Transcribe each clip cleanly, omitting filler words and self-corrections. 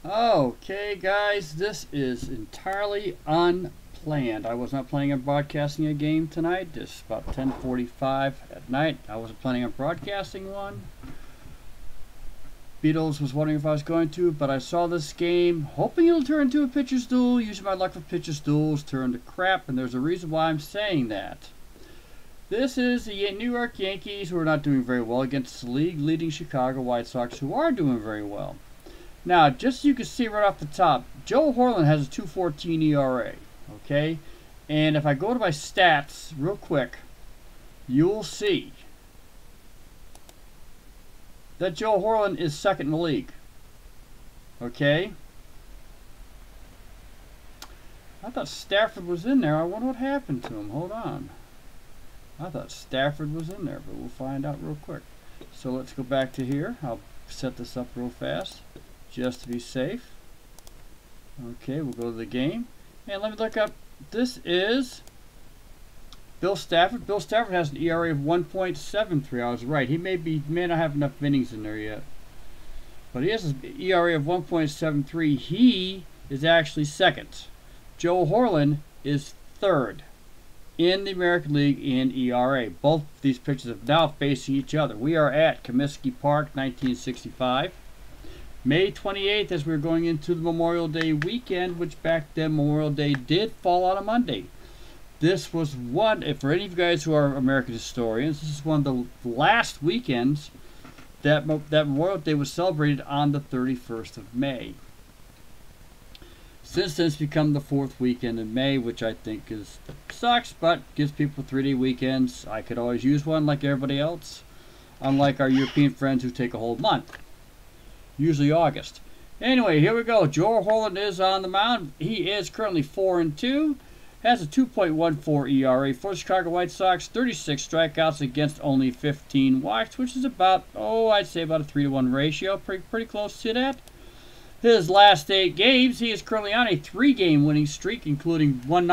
Okay, guys, this is entirely unplanned. I was not planning on broadcasting a game tonight. It's about 10:45 at night. I wasn't planning on broadcasting one. Beatles was wondering if I was going to, but I saw this game, hoping it'll turn into a pitcher's duel. Usually my luck for pitcher's duels turn to crap, and there's a reason why I'm saying that. This is the New York Yankees, who are not doing very well, against the league-leading Chicago White Sox, who are doing very well. Now, just so you can see right off the top, Joe Horlen has a 2.14 ERA, okay? And if I go to my stats real quick, you'll see that Joe Horlen is second in the league, okay? I thought Stafford was in there. I wonder what happened to him. Hold on. I thought Stafford was in there, but we'll find out real quick. So let's go back to here. I'll set this up real fast, just to be safe. Okay, we'll go to the game. And let me look up. This is Bill Stafford. Bill Stafford has an ERA of 1.73. I was right. He may not have enough innings in there yet. But he has an ERA of 1.73. He is actually second. Joe Horlen is third in the American League in ERA. Both these pitchers are now facing each other. We are at Comiskey Park, 1965. May 28th, as we're going into the Memorial Day weekend, which back then Memorial Day did fall on a Monday. This was one, for any of you guys who are American historians, this is one of the last weekends that Memorial Day was celebrated on the 31st of May. Since then, it's become the fourth weekend in May, which I think sucks, but gives people 3-day weekends. I could always use one like everybody else, unlike our European friends who take a whole month. Usually August. Anyway, here we go. Joe Horlen is on the mound. He is currently 4-2. Has a 2.14 ERA for the Chicago White Sox. 36 strikeouts against only 15 walks, which is about, I'd say about a 3-to-1 ratio. Pretty close to that. His last 8 games, he is currently on a 3-game winning streak, including one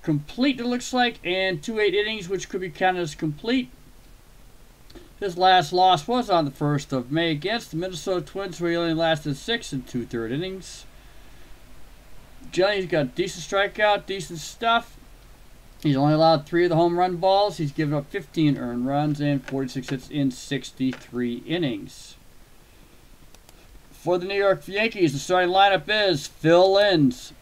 complete, it looks like, and 2 8 innings, which could be counted as complete. His last loss was on the 1st of May against the Minnesota Twins, where he only lasted 6 2/3 innings. Generally, he's got decent strikeout, decent stuff. He's only allowed 3 of the home run balls. He's given up 15 earned runs and 46 hits in 63 innings. For the New York Yankees, the starting lineup is Phil Linz,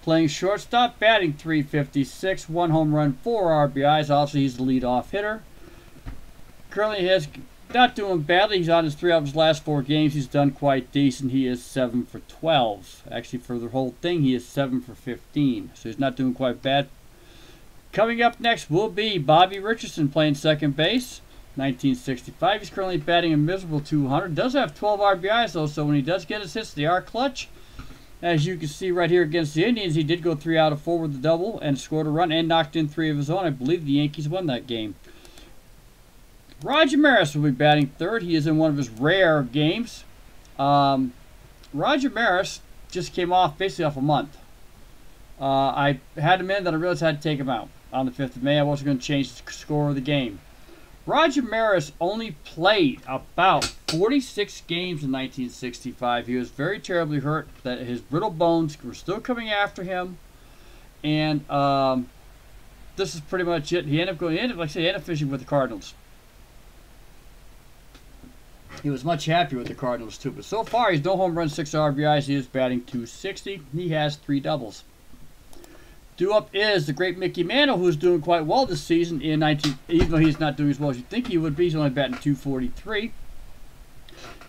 playing shortstop, batting .356, 1 home run, 4 RBIs. Also, he's the leadoff hitter. Currently, he is not doing badly. He's on his 3 of his last 4 games. He's done quite decent. He is 7 for 12. Actually, for the whole thing, he is 7 for 15. So he's not doing quite bad. Coming up next will be Bobby Richardson, playing second base. 1965. He's currently batting a miserable .200. Does have 12 RBIs though, so when he does get his hits, they are clutch. As you can see right here against the Indians, he did go 3 out of 4 with the double and scored a run and knocked in 3 of his own. I believe the Yankees won that game. Roger Maris will be batting third. He is in one of his rare games. Roger Maris just came off basically off a month. I had him in, then I realized I had to take him out on the 5th of May. I wasn't going to change the score of the game. Roger Maris only played about 46 games in 1965. He was very terribly hurt. That his brittle bones were still coming after him, and this is pretty much it. He ended up fishing with the Cardinals. He was much happier with the Cardinals too. But so far, he's no home runs, 6 RBIs. He is batting .260. He has 3 doubles. Due up is the great Mickey Mantle, who's doing quite well this season in even though he's not doing as well as you think he would be. He's only batting .243.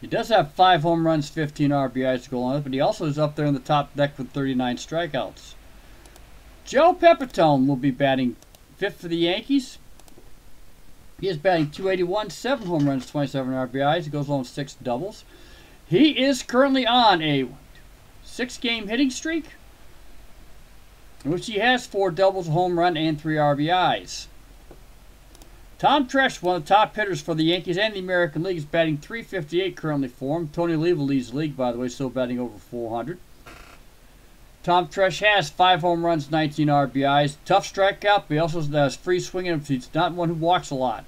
He does have 5 home runs, 15 RBIs to go along with, but he also is up there in the top deck with 39 strikeouts. Joe Pepitone will be batting 5th for the Yankees. He is batting .281, 7 home runs, 27 RBIs. He goes along with 6 doubles. He is currently on a 6-game hitting streak, in which he has 4 doubles, a home run, and 3 RBIs. Tom Tresh, one of the top hitters for the Yankees and the American League, is batting .358 currently for him. Tony Leva leads the league, by the way, still batting over .400. Tom Tresh has 5 home runs, 19 RBIs. Tough strikeout, but he also has free swinging if he's not one who walks a lot.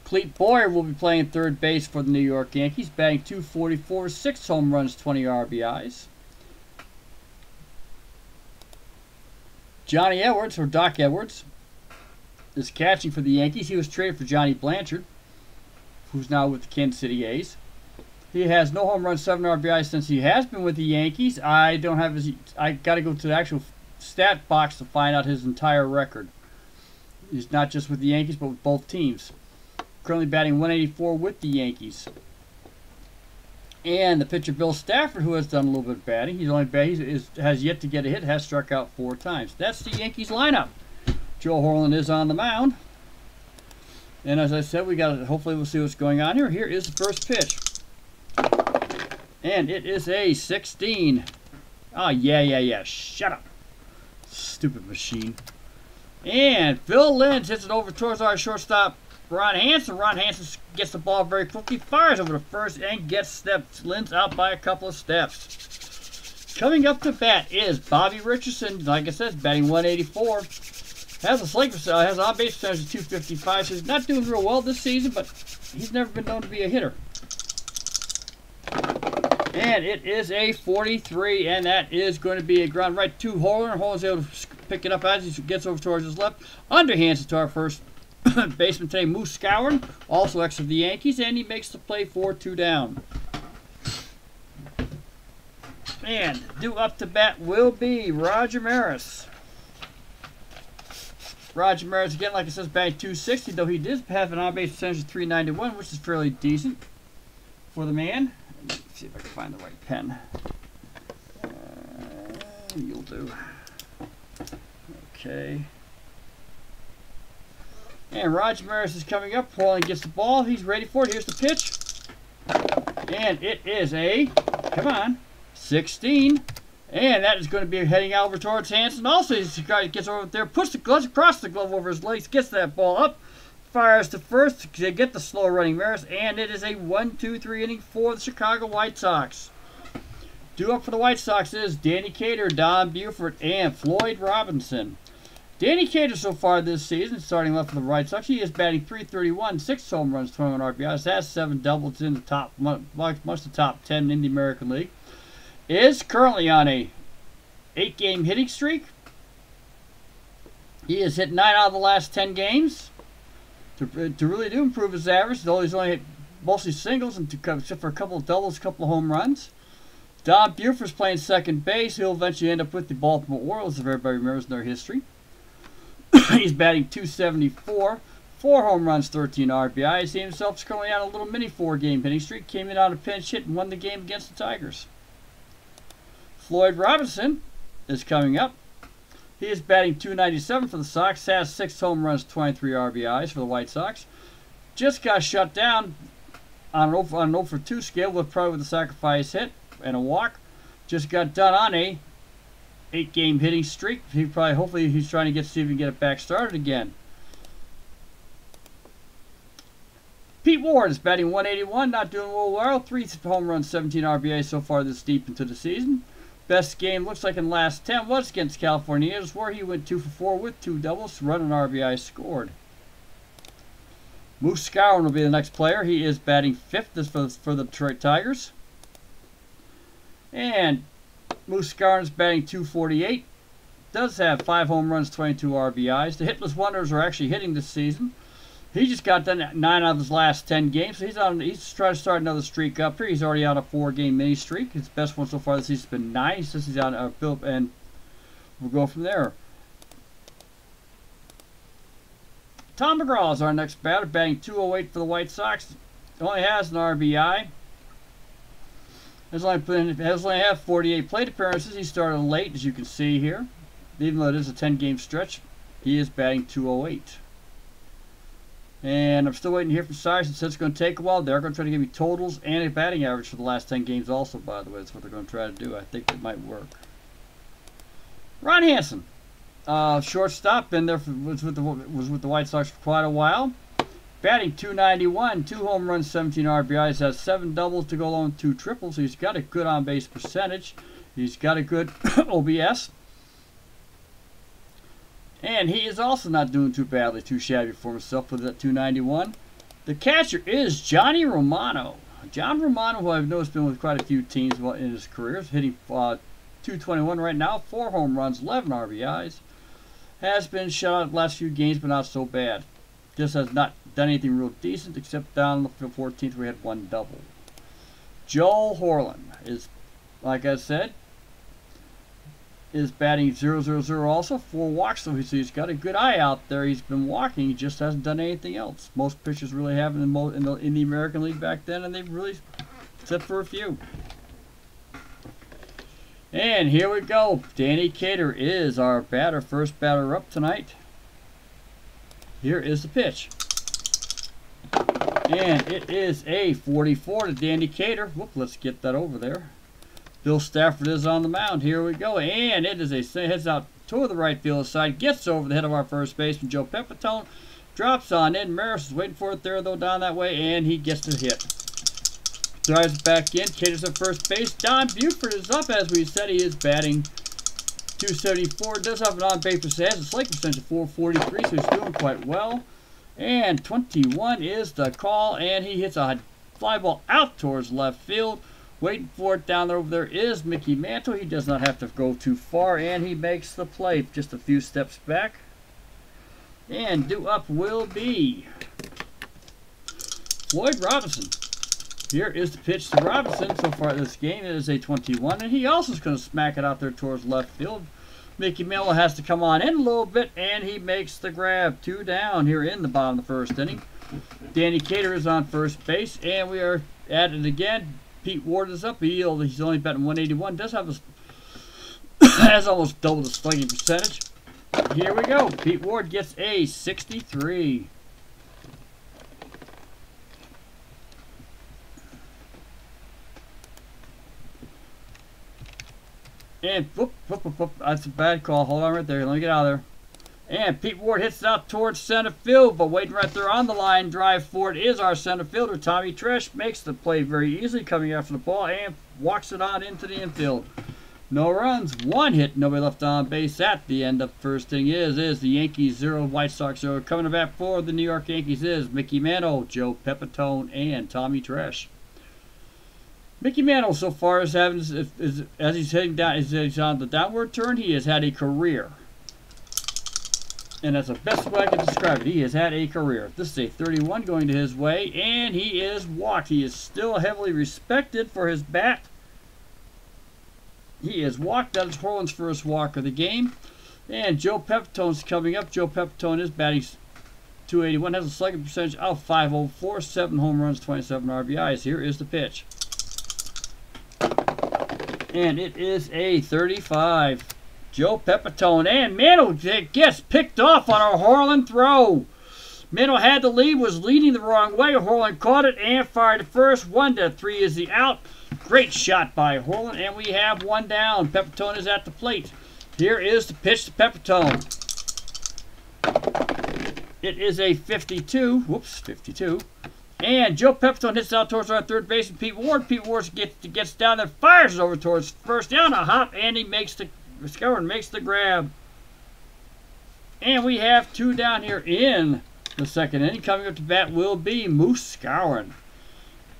Clete Boyer will be playing third base for the New York Yankees, batting .244, 6 home runs, 20 RBIs. Johnny Edwards, or Doc Edwards, is catching for the Yankees. He was traded for Johnny Blanchard, who's now with the Kansas City A's. He has no home runs, 7 RBIs since he has been with the Yankees. I don't have his. I got to go to the actual stat box to find out his entire record. He's not just with the Yankees, but with both teams. Currently batting .184 with the Yankees. And the pitcher Bill Stafford, who has done a little bit of batting, has yet to get a hit, has struck out 4 times. That's the Yankees lineup. Joe Horlen is on the mound. And as I said, hopefully we'll see what's going on here. Here is the first pitch. And it is a 16. Oh, yeah. Shut up. Stupid machine. And Phil Linz hits it over towards our shortstop, Ron Hansen. Ron Hansen gets the ball very quickly, fires over to first, and gets Linz out by a couple of steps. Coming up to bat is Bobby Richardson. Like I said, batting .184. Has an on-base percentage of .255, so he's not doing real well this season, but he's never been known to be a hitter. And it is a 43, and that is going to be a ground right to Horlen. Horlen's able to pick it up as he gets over towards his left. Underhands it to our first baseman today, Moose Skowron, also ex of the Yankees, and he makes the play for 2 down. And due up to bat will be Roger Maris. Roger Maris, again, like it says, batting .260, though he did have an on-base percentage of .391, which is fairly decent for the man. Let's see if I can find the right pen. You'll do. Okay. And Roger Maris is coming up. Horlen gets the ball. He's ready for it. Here's the pitch. And it is a, come on, 16. And that is going to be heading over towards Hansen. Also, he gets over there, puts the gloves across the glove over his legs, gets that ball up, fires to first to get the slow running Maris, and it is a 1-2-3 inning for the Chicago White Sox. Due up for the White Sox is Danny Cater, Don Buford, and Floyd Robinson. Danny Cater so far this season, starting left for the White Sox, he is batting .331, 6 home runs, 21 RBIs, has 7 doubles in the top, much the top 10 in the American League. Is currently on a 8-game hitting streak. He has hit 9 out of the last 10 games. To really do improve his average, though he's only hit mostly singles, and except for a couple of doubles, a couple of home runs. Don Buford's playing second base. He'll eventually end up with the Baltimore Orioles, if everybody remembers their history. He's batting .274, 4 home runs, 13 RBIs. He himself is currently on a little mini 4-game hitting streak. Came in on a pinch hit and won the game against the Tigers. Floyd Robinson is coming up. He is batting .297 for the Sox, has 6 home runs, 23 RBIs for the White Sox. Just got shut down on an 0 for 2 scale, probably with a sacrifice hit and a walk. Just got done on a 8-game hitting streak. Hopefully he's trying to see if he can get it back started again. Pete Ward is batting .181, not doing real well. 3 home runs, 17 RBIs so far this deep into the season. Best game looks like in the last 10 was against California, where he went 2 for 4 with 2 doubles, run and RBI scored. Moose Skowron will be the next player. He is batting 5th for the Detroit Tigers. And Moose Skowron is batting .248. Does have 5 home runs, 22 RBIs. The hitless wonders are actually hitting this season. He just got done at 9 out of his last 10 games. So he's trying to start another streak up here. He's already on a 4-game mini streak. His best one so far this season has been 9. He says he's on a build, and we'll go from there. Tom McGraw is our next batter, batting .208 for the White Sox. Only has an RBI. Has only had 48 plate appearances. He started late, as you can see here. Even though it is a 10-game stretch, he is batting .208. And I'm still waiting to hear from Cyrus. It says it's going to take a while. They're going to try to give me totals and a batting average for the last 10 games also, by the way. That's what they're going to try to do. I think it might work. Ron Hansen, shortstop, been there was with the White Sox for quite a while. Batting .291, 2 home runs, 17 RBIs, has 7 doubles to go along with 2 triples. He's got a good on-base percentage. He's got a good OBS. And he is also not doing too badly, too shabby for himself with that .291. The catcher is Johnny Romano. John Romano, who I've noticed been with quite a few teams in his career, is hitting .221 right now, 4 home runs, 11 RBIs. Has been shut out the last few games, but not so bad. Just has not done anything real decent, except down the 14th we had 1 double. Joe Horlen is, like I said, is batting .000 also, 4 walks, so he's got a good eye out there. He's been walking, he just hasn't done anything else. Most pitchers really haven't in the American League back then, and they've really, except for a few. And here we go. Danny Cater is our batter, first batter up tonight. Here is the pitch. And it is a 44 to Danny Cater. Whoop, let's get that over there. Bill Stafford is on the mound. Here we go. And it is heads out toward the right field side. Gets over the head of our first baseman, Joe Pepitone. Drops on in. Maris is waiting for it there, though, down that way. And he gets the hit. Drives it back in. Cater's at first base. Don Buford is up, as we said. He is batting .274. Does have an on-base percentage. Has a slate percentage of .443, so he's doing quite well. And 21 is the call. And he hits a fly ball out towards left field. Waiting for it down there. Over there is Mickey Mantle. He does not have to go too far, and he makes the play just a few steps back. And due up will be Floyd Robinson. Here is the pitch to Robinson. So far this game, it is a 21, and he also is going to smack it out there towards left field. Mickey Mantle has to come on in a little bit, and he makes the grab. 2 down here in the bottom of the first inning. Danny Cater is on first base, and we are at it again. Pete Ward is up. He's only batting .181. Does have has almost double the slugging percentage. Here we go. Pete Ward gets a 63. And whoop, whoop, whoop, whoop. That's a bad call. Hold on right there. Let me get out of there. And Pete Ward hits it out towards center field, but waiting right there on the line drive for it is our center fielder, Tommy Tresh. Makes the play very easily, coming after the ball, and walks it on into the infield. No runs, 1 hit, nobody left on base at the end of the first inning. Is the Yankees 0, White Sox 0. Coming back for the New York Yankees is Mickey Mantle, Joe Pepitone, and Tommy Tresh. Mickey Mantle so far is having, as he's heading down, he's on the downward turn. He has had a career. And that's the best way I can describe it. He has had a career. This is a 31 going to his way, and he is walked. He is still heavily respected for his bat. He is walked. That is Horlen's first walk of the game. And Joe Pepitone's coming up. Joe Pepitone is batting .281. Has a slugging percentage of .504. 7 home runs, 27 RBIs. Here is the pitch. And it is a 35. Joe Pepitone, and Mantle gets picked off on a Horlen throw. Mantle had the lead, was leading the wrong way. Horlen caught it and fired to first. 1-3 is the out. Great shot by Horlen, and we have 1 down. Pepitone is at the plate. Here is the pitch to Pepitone. It is a 52. Whoops, 52. And Joe Pepitone hits out towards our third baseman, Pete Ward. Pete Ward gets down there, fires over towards first, down a hop, and he makes the grab. And we have 2 down here in the second inning. Coming up to bat will be Moose Scowen.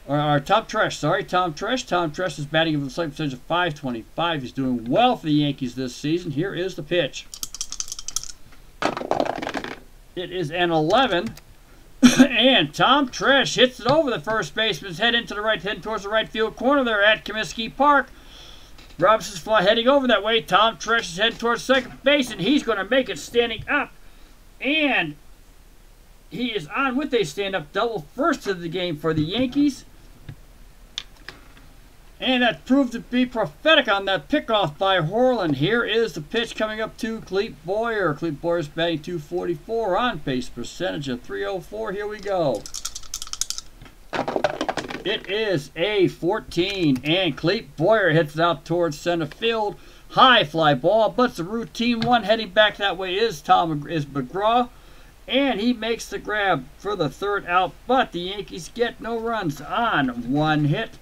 Or Tom Tresh, sorry, Tom Tresh. Tom Tresh is batting with a slugging percentage of .525. He's doing well for the Yankees this season. Here is the pitch. It is an 11. And Tom Tresh hits it over the first baseman's head head towards the right field corner there at Comiskey Park. Robinson's fly heading over that way. Tom Tresh is heading towards second base, and he's going to make it standing up. And he is on with a stand-up double, first of the game for the Yankees. And that proved to be prophetic on that pickoff by Horlen. Here is the pitch coming up to Clete Boyer. Clete Boyer's batting .244, on base percentage of .304. Here we go. It is a 14, and Clete Boyer hits it out towards center field. High fly ball, but it's a routine one. Heading back that way is McGraw, and he makes the grab for the third out, but the Yankees get no runs on 1 hit.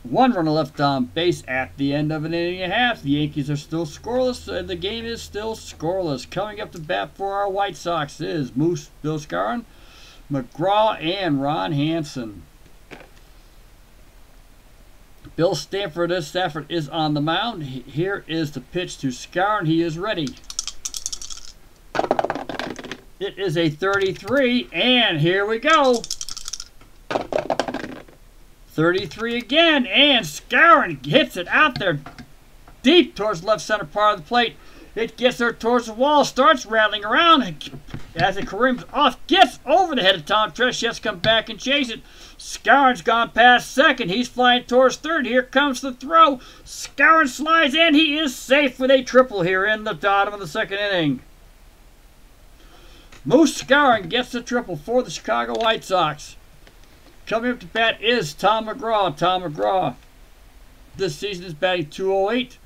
1 runner left on base at the end of an inning and a half. The Yankees are still scoreless, and the game is still scoreless. Coming up to bat for our White Sox is Moose Bill Scarron. McGraw and Ron Hansen. Bill Stafford is on the mound. Here is the pitch to Skowron. He is ready. It is a 33, and here we go. 33 again, and Skowron hits it out there deep towards left center part of the plate. It gets there towards the wall, starts rattling around as it careens off, gets over the head of Tom Tresh. He has to come back and chase it. Skowron's gone past second. He's flying towards third. Here comes the throw. Skowron slides in. He is safe with a triple here in the bottom of the second inning. Moose Skowron gets the triple for the Chicago White Sox. Coming up to bat is Tom McGraw. Tom McGraw this season is batting .208.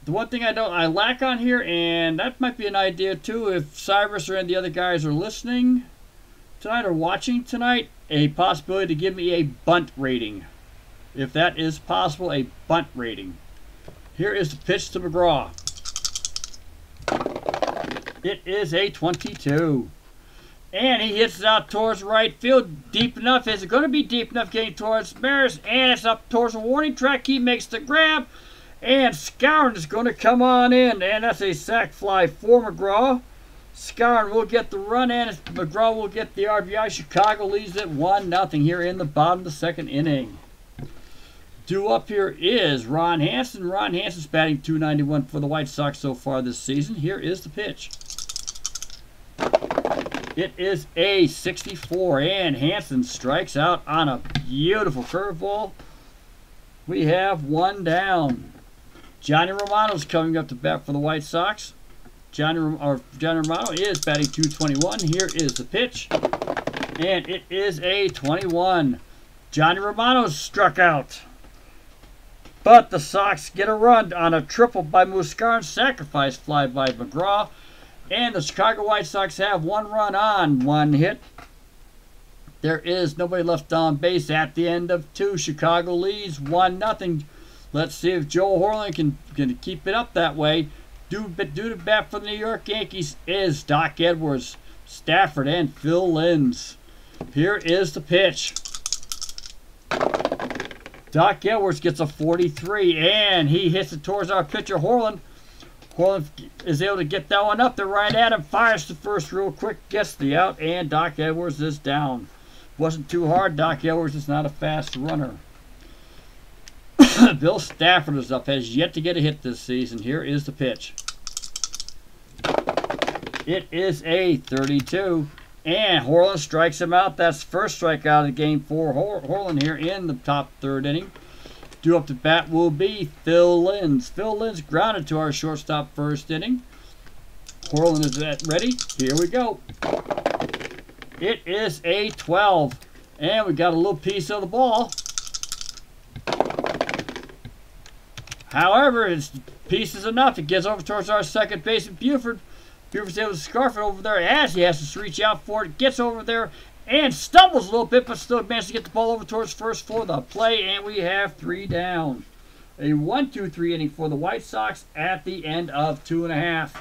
The one thing I lack on here, and that might be an idea too, if Cyrus or any of the other guys are listening tonight or watching tonight, a possibility to give me a bunt rating. If that is possible, a bunt rating. Here is the pitch to McGraw. It is a 22. And he hits it out towards right field. Deep enough. Is it going to be deep enough getting towards Maris? And it's up towards the warning track. He makes the grab. And Skowron is going to come on in. And that's a sac fly for McGraw. Skowron will get the run, and McGraw will get the RBI. Chicago leads it 1-0 here in the bottom of the second inning. Due up here is Ron Hansen. Ron Hansen's batting .291 for the White Sox so far this season. Here is the pitch. It is a 64, and Hansen strikes out on a beautiful curveball. We have one down. Johnny Romano's coming up to bat for the White Sox. Johnny Romano is batting .221. Here is the pitch, and it is a 21. Johnny Romano's struck out. But the Sox get a run on a triple by Skowron, sacrifice fly by McGraw. And the Chicago White Sox have one run on one hit. There is nobody left on base at the end of two. Chicago leads 1-0. Let's see if Joe Horlen can keep it up that way. Due to bat for the New York Yankees is Doc Edwards, Stafford, and Phil Linz. Here is the pitch. Doc Edwards gets a 43, and he hits it towards our pitcher, Horlen. Horlen is able to get that one up there right at him, fires the first real quick, gets the out, and Doc Edwards is down. Wasn't too hard. Doc Edwards is not a fast runner. Bill Stafford is up, has yet to get a hit this season. Here is the pitch. It is a 32, and Horlen strikes him out. That's first strikeout of the game for Horlen here in the top third inning. Due up to bat will be Phil Linz. Phil Linz grounded to our shortstop first inning. Horlen is ready. Here we go. It is a 12. And we got a little piece of the ball. However, it's piece is enough. It gets over towards our second baseman, Buford. Buford's able to scarf it over there as he has to reach out for it. Gets over there and stumbles a little bit, but still manages to get the ball over towards first for the play, and we have 3 down. A 1-2-3 inning for the White Sox at the end of 2.5.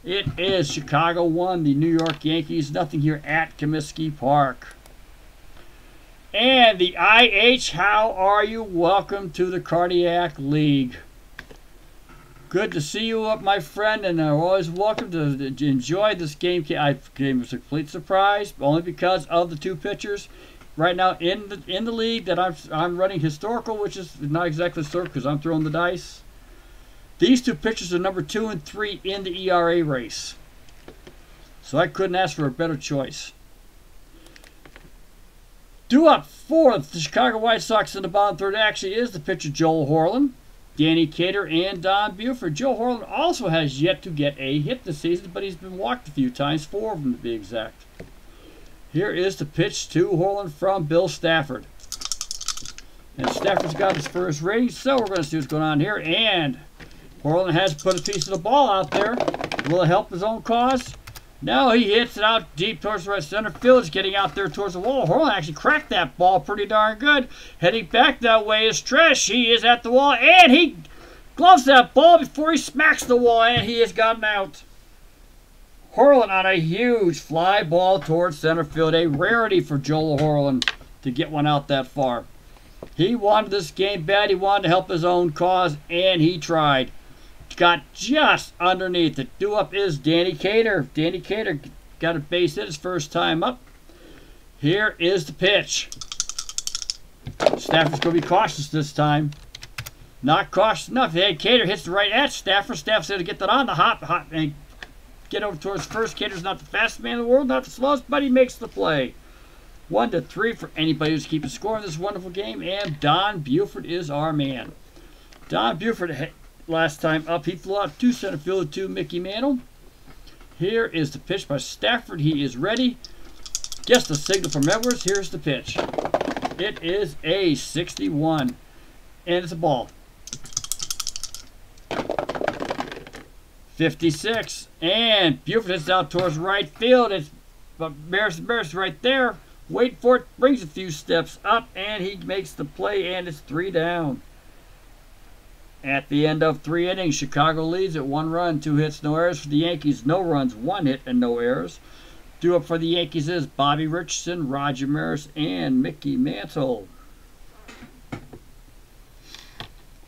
It is Chicago 1, the New York Yankees nothing here at Comiskey Park. And the IH, how are you? Welcome to the Cardiac League. Good to see you up, my friend, and I'm always welcome to enjoy this game. Game was a complete surprise, only because of the two pitchers. Right now in the league that I'm running historical, which is not exactly historical because I'm throwing the dice. These two pitchers are number 2 and 3 in the ERA race, so I couldn't ask for a better choice. Due up for the Chicago White Sox in the bottom third actually is the pitcher Joel Horlen, Danny Cater, and Don Buford. Joe Horlen also has yet to get a hit this season, but he's been walked a few times, 4 of them to be exact. Here is the pitch to Horlen from Bill Stafford. And Stafford's got his first rating, so we're going to see what's going on here. And Horlen has put a piece of the ball out there. Will it help his own cause? No, he hits it out deep towards the right center field. It's getting out there towards the wall. Horlen actually cracked that ball pretty darn good. Heading back that way is Tresh. He is at the wall, and he gloves that ball before he smacks the wall, and he has gotten out. Horlen on a huge fly ball towards center field. A rarity for Joel Horlen to get one out that far. He wanted this game bad. He wanted to help his own cause, and he tried. Got just underneath it. Due up is Danny Cater. Danny Cater got a base hit his first time up. Here is the pitch. Stafford's going to be cautious this time. Not cautious enough. Hey, Cater hits the right at Stafford. Stafford's going to get that on the hop and get over towards first. Cater's not the fastest man in the world, not the slowest, but he makes the play. 1-3 for anybody who's keeping score in this wonderful game. And Don Buford is our man. Don Buford, last time up, he flew out to center field to Mickey Mantle. Here is the pitch by Stafford. He is ready. Gets the signal from Edwards. Here's the pitch. It is a 61. And it's a ball. 56. And Buford hits out towards right field. It's Maris right there. Wait for it. Brings a few steps up. And he makes the play. And it's 3 down. At the end of 3 innings, Chicago leads at 1 run, 2 hits, no errors for the Yankees. No runs, 1 hit, and no errors. Due up for the Yankees is Bobby Richardson, Roger Maris, and Mickey Mantle.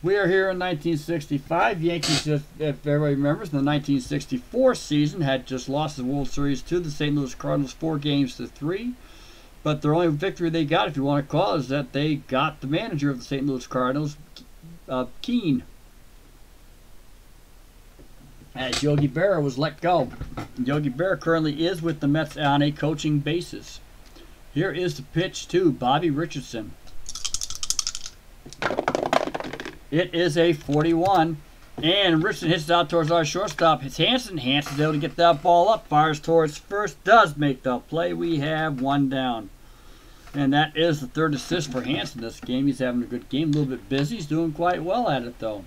We are here in 1965. Yankees, if everybody remembers, in the 1964 season had just lost the World Series to the St. Louis Cardinals 4-3. But their only victory they got, if you want to call it, is that they got the manager of the St. Louis Cardinals, Keane, as Yogi Berra was let go. Yogi Berra currently is with the Mets on a coaching basis. Here is the pitch to Bobby Richardson. It is a 41, and Richardson hits it out towards our shortstop. It's Hansen. Hansen's able to get that ball up, fires towards first, does make the play. We have 1 down. And that is the 3rd assist for Hansen this game. He's having a good game, a little bit busy. He's doing quite well at it, though.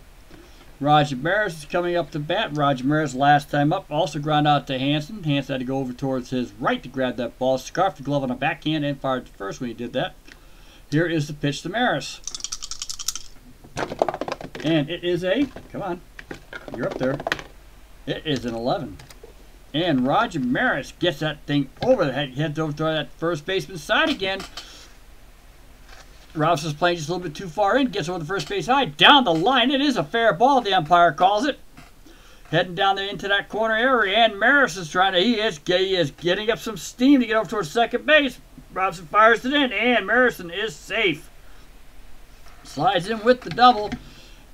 Roger Maris is coming up to bat. Roger Maris, last time up, also ground out to Hansen. Hansen had to go over towards his right to grab that ball. Scarfed the glove on a backhand and fired to first when he did that. Here is the pitch to Maris. And it is a, come on, you're up there. It is an 11. And Roger Maris gets that thing over the head. He heads over to that first baseman's side again. Robinson's playing just a little bit too far in. Gets over the first base side. Down the line. It is a fair ball, the umpire calls it. Heading down there into that corner area. And Maris is trying to, he is getting up some steam to get over towards second base. Robinson fires it in. And Marison is safe. Slides in with the double.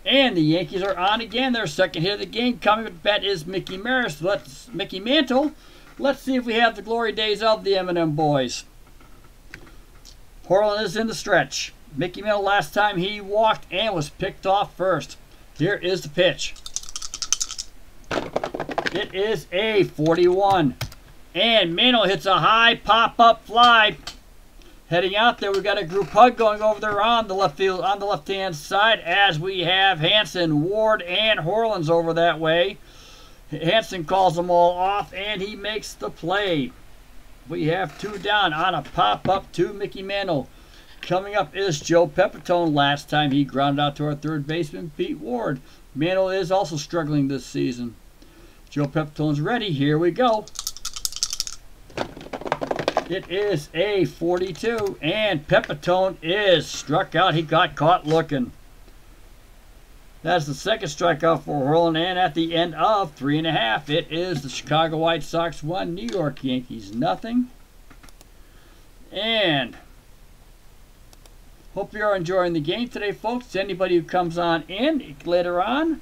And the Yankees are on again. Their second hit of the game. Coming with the bat is Mickey Mantle. Let's see if we have the glory days of the M&M boys. Horlen is in the stretch. Mickey Mantle, last time he walked and was picked off first. Here is the pitch. It is a 41. And Mantle hits a high pop-up fly. Heading out there, we've got a group hug going over there on the left field, on the left-hand side, as we have Hansen, Ward, and Horlen's over that way. Hansen calls them all off, and he makes the play. We have 2 down on a pop-up to Mickey Mantle. Coming up is Joe Pepitone. Last time he grounded out to our third baseman, Pete Ward. Mantle is also struggling this season. Joe Pepitone's ready. Here we go. It is a 42, and Pepitone is struck out. He got caught looking. That's the second strikeout for Horlen, and at the end of 3.5, it is the Chicago White Sox 1, New York Yankees 0. And hope you are enjoying the game today, folks. Anybody who comes on in later on,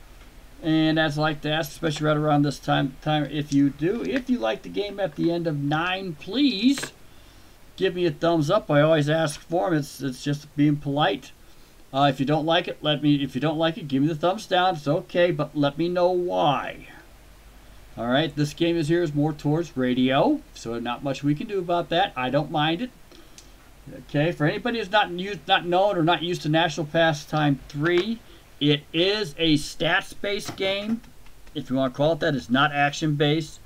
and as I like to ask, especially right around this time, if you like the game at the end of 9, please give me a thumbs up. I always ask for them. It's just being polite. If you don't like it, if you don't like it, give me the thumbs down. It's okay, but let me know why. All right, this game is more towards radio, so not much we can do about that. I don't mind it. Okay, for anybody who's not known or not used to National Pastime 3, it is a stats-based game, if you want to call it that. It's not action-based.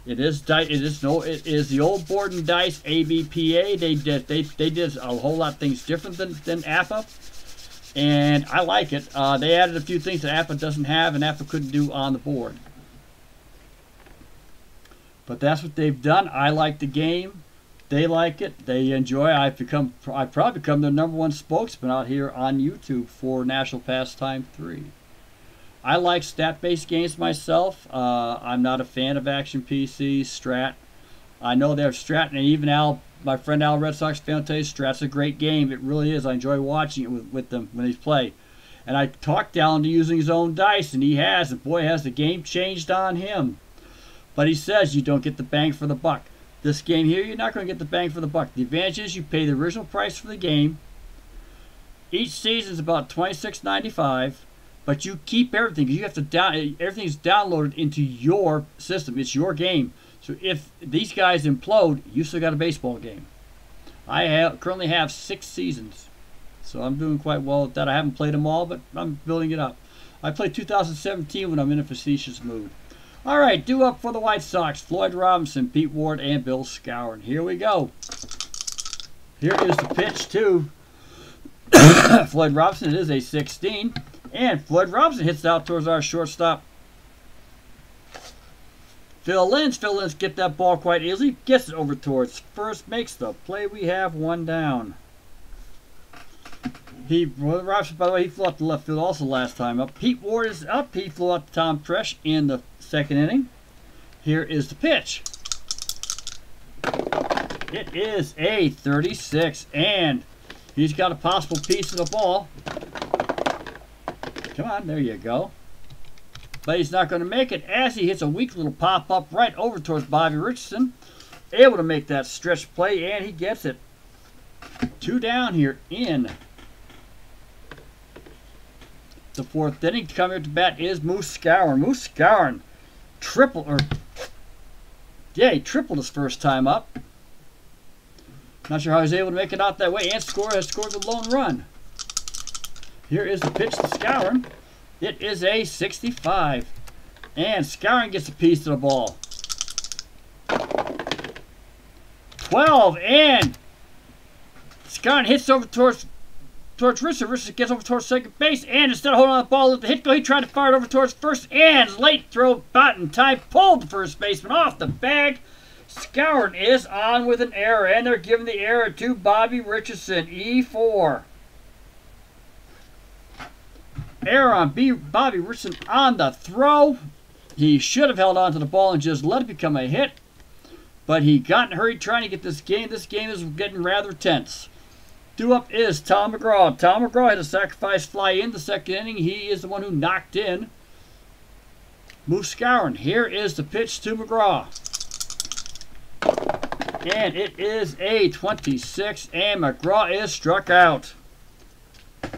It is the old board and dice ABPA. They did a whole lot of things different than APA, and I like it. They added a few things that APA doesn't have and APA couldn't do on the board. But that's what they've done. I like the game. They like it. They enjoy it. I've probably become the '1 spokesman out here on YouTube for National Pastime 3. I like stat-based games myself. I'm not a fan of action PCs, Strat. I know they're Strat, and even Al, my friend Al, Red Sox fan, will tell you Strat's a great game. It really is. I enjoy watching it with them when they play. And I talked Al into using his own dice, and he has. And boy, has the game changed on him. But he says you don't get the bang for the buck. This game here, you're not going to get the bang for the buck. The advantage is you pay the original price for the game. Each season is about $26.95, but you keep everything. You have to everything's downloaded into your system. It's your game. So if these guys implode, you still got a baseball game. I currently have 6 seasons, so I'm doing quite well with that. I haven't played them all, but I'm building it up. I played 2017 when I'm in a facetious mood. All right, due up for the White Sox, Floyd Robinson, Pete Ward, and Bill Skowron. Here we go. Here is the pitch to Floyd Robinson. It is a 16, and Floyd Robinson hits out towards our shortstop, Phil Linz. Phil Linz gets that ball quite easily, gets it over towards first, makes the play. We have 1 down. Robinson, by the way, he flew out to left field also last time up. Pete Ward is up. He flew out to Tom Tresh in the 2nd inning. Here is the pitch. It is a 36, and he's got a possible piece of the ball. Come on, there you go. But he's not going to make it as he hits a weak little pop-up right over towards Bobby Richardson. Able to make that stretch play, and he gets it. 2 down here in the 4th inning. Coming to bat is Moose Skowron. Moose Skowron he tripled his first time up. Not sure how he was able to make it out that way and has scored the lone run. Here is the pitch to Skowron. It is a 65. And Skowron gets a piece of the ball. 12, and Skowron hits over towards Richardson. Richardson gets over towards second base, and instead of holding on the ball at the hit go, he tried to fire it over towards first, and late throw, bat in time, pulled the first baseman off the bag. Skowron is on with an error, and they're giving the error to Bobby Richardson, E4. Error on Bobby Richardson on the throw. He should have held on to the ball and just let it become a hit, but he got in a hurry trying to get this game. This game is getting rather tense. Due up is Tom McGraw. Tom McGraw had a sacrifice fly in the 2nd inning. He is the one who knocked in Moose Skowron. Here is the pitch to McGraw. And it is a 26, and McGraw is struck out. I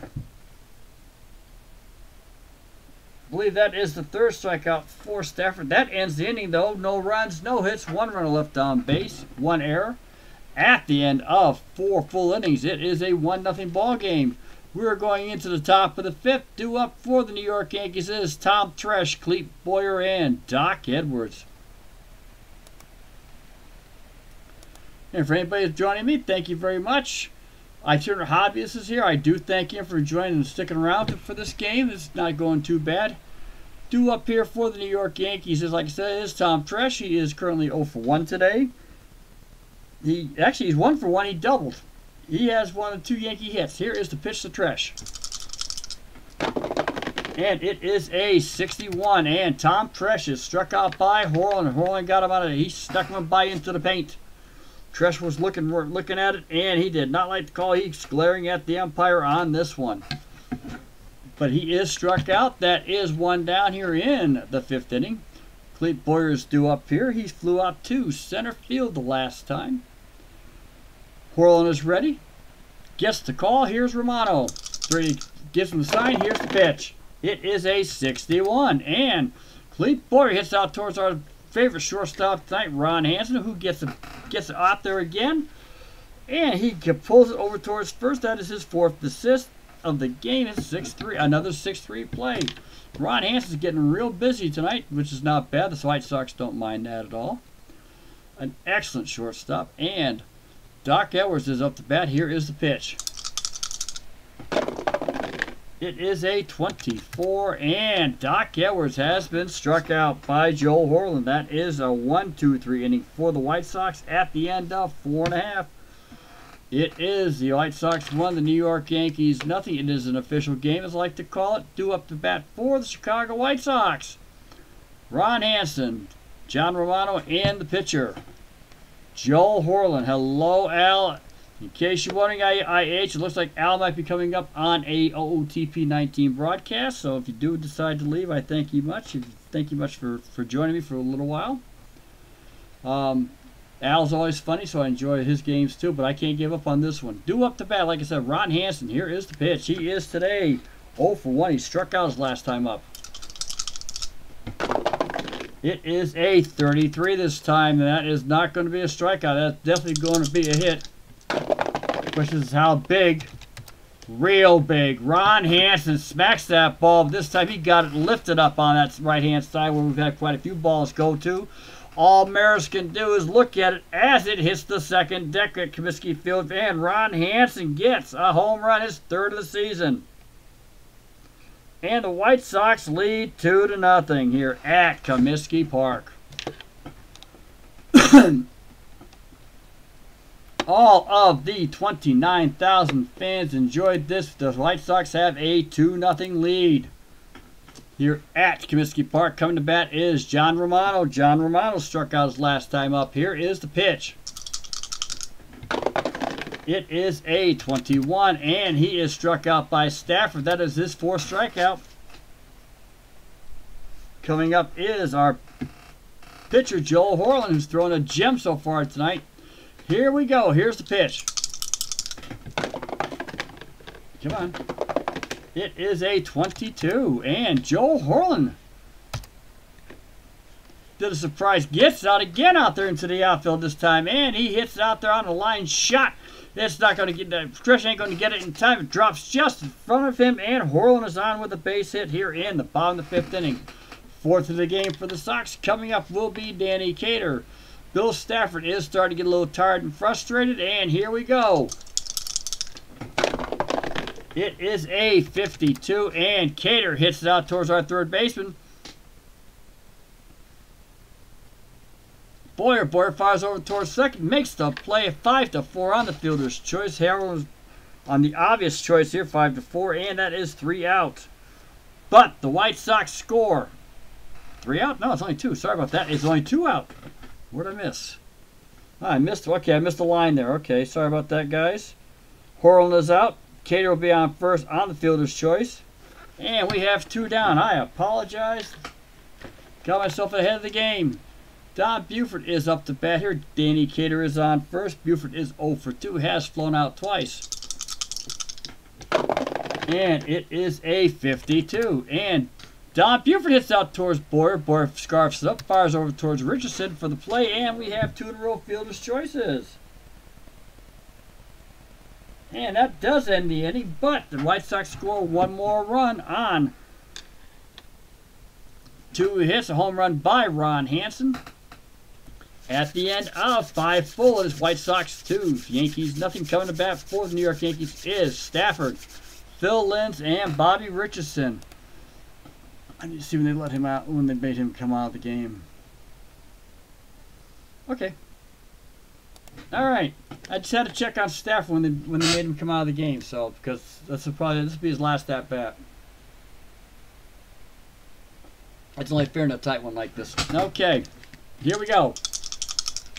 believe that is the 3rd strikeout for Stafford. That ends the inning, though. No runs, no hits, 1 runner left on base, 1 error. At the end of 4 full innings, it is a 1-0 ball game. We're going into the top of the 5th. Due up for the New York Yankees is Tom Tresh, Clete Boyer, and Doc Edwards. And for anybody that's joining me, thank you very much. Itinerant Hobbyist is here. I do thank him for joining and sticking around for this game. It's not going too bad. Due up here for the New York Yankees is, like I said, is Tom Tresh. He is currently 0 for 1 today. He's 1 for 1. He doubled. He has 1 of 2 Yankee hits. Here is the pitch to Tresh. And it is a 61. And Tom Tresh is struck out by Horlen. Horlen got him out of it. He stuck him by into the paint. Tresh was looking at it, and he did not like the call. He's glaring at the umpire on this one. But he is struck out. That is 1 down here in the 5th inning. Clete Boyer is due up here. He flew out to center field the last time. Horlen is ready. Gets the call. Here's Romano. Brady gives him the sign. Here's the pitch. It is a 61. And Clete Boyer hits out towards our favorite shortstop tonight, Ron Hansen, who gets it out there again. And he pulls it over towards first. That is his 4th assist of the game. It's 6-3. Another 6-3 play. Ron Hansen's getting real busy tonight, which is not bad. The White Sox don't mind that at all. An excellent shortstop. And Doc Edwards is up to bat. Here is the pitch. It is a 24, and Doc Edwards has been struck out by Joel Horlen. That is a 1-2-3 inning for the White Sox at the end of 4.5. It is the White Sox 1, the New York Yankees nothing. It is an official game, as I like to call it. Due up to bat for the Chicago White Sox. Ron Hansen, John Romano, and the pitcher, Joel Horlen. Hello, Al. In case you're wondering, IH, it looks like Al might be coming up on a OOTP 19 broadcast. So if you do decide to leave, I thank you much. Thank you much for joining me for a little while. Al's always funny, so I enjoy his games too, but I can't give up on this one. Due up to bat, like I said, Ron Hansen. Here is the pitch. He is today 0 for 1. He struck out his last time up. It is a 33 this time, and that is not going to be a strikeout. That's definitely going to be a hit. Question is how big. Real big. Ron Hansen smacks that ball, but this time he got it lifted up on that right-hand side where we've had quite a few balls go to. All Maris can do is look at it as it hits the second deck at Comiskey Field, and Ron Hansen gets a home run, his 3rd of the season. And the White Sox lead 2-0 here at Comiskey Park. All of the 29,000 fans enjoyed this. The White Sox have a 2-0 lead here at Comiskey Park. Coming to bat is John Romano. John Romano struck out his last time up. Here is the pitch. It is a 21, and he is struck out by Stafford. That is his 4th strikeout. Coming up is our pitcher, Joel Horlen, who's thrown a gem so far tonight. Here we go. Here's the pitch. Come on. It is a 22, and Joel Horlen did a surprise. Gets out again out there into the outfield this time, and he hits it out there on a line shot. It's not going to get that. Trish ain't going to get it in time. It drops just in front of him, and Horlen is on with a base hit here in the bottom of the 5th inning. 4th of the game for the Sox. Coming up will be Danny Cater. Bill Stafford is starting to get a little tired and frustrated, and here we go. It is a 52, and Cater hits it out towards our 3rd baseman. Boyer fires over towards 2nd, makes the play 5-4 on the fielder's choice. Harold on the obvious choice here, 5-4, and that is 3 out. But the White Sox score. 3 out? No, it's only 2. Sorry about that. It's only 2 out. What did I miss? Oh, I missed the line there. Okay, sorry about that, guys. Horlen is out. Cater will be on first on the fielder's choice. And we have 2 down. I apologize. Got myself ahead of the game. Don Buford is up to bat here. Danny Cater is on first. Buford is 0 for 2. Has flown out twice. And it is a 52. And Don Buford hits out towards Boyer. Boyer scarfs it up, fires over towards Richardson for the play, and we have 2 in a row fielder's choices. And that does end the inning, but the White Sox score 1 more run on 2 hits, a home run by Ron Hansen. At the end of 5 full, it is White Sox 2, Yankees nothing. Coming to bat for the New York Yankees is Stafford, Phil Linz, and Bobby Richardson. I need to see when they let him out, when they made him come out of the game. Okay. All right. I just had to check on Stafford when they made him come out of the game, so because this will be his last at bat. It's only fair in a tight one like this. Okay. Here we go.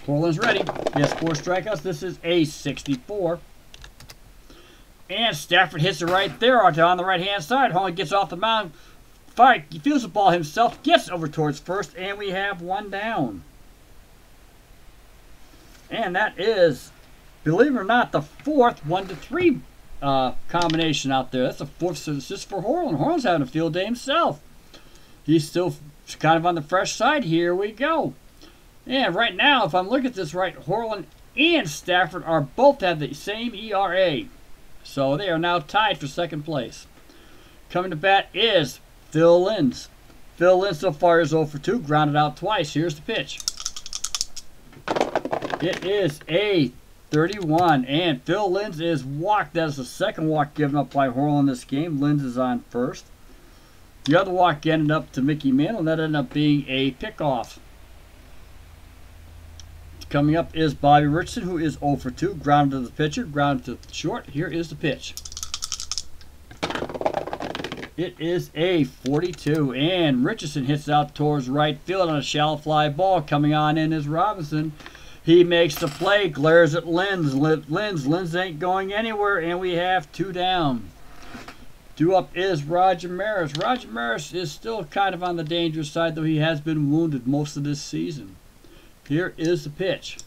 Horlen's ready. He has 4 strikeouts. This is a 64. And Stafford hits it right there on the right-hand side. Horlen gets off the mound. He feels the ball himself. Gets over towards first. And we have 1 down. And that is, believe it or not, the 4th 1-3 combination out there. That's the 4th assist for Horlen. Horlen's having a field day himself. He's still kind of on the fresh side. Here we go. And right now, if I'm looking at this right, Horlen and Stafford are both have the same ERA. So they are now tied for 2nd place. Coming to bat is Phil Linz. Phil Linz so far is 0 for 2, grounded out twice. Here's the pitch. It is a 31. And Phil Linz is walked. That is the second walk given up by Horlen in this game. Linz is on first. The other walk ended up to Mickey Mantle, and that ended up being a pickoff. Coming up is Bobby Richardson, who is 0 for 2. Grounded to the pitcher, grounded to the short. Here is the pitch. It is a 42, and Richardson hits out towards right field on a shallow fly ball. Coming on in is Robinson. He makes the play, glares at Linz. Linz ain't going anywhere, and we have 2 down. Due up is Roger Maris. Roger Maris is still kind of on the dangerous side, though he has been wounded most of this season. Here is the pitch.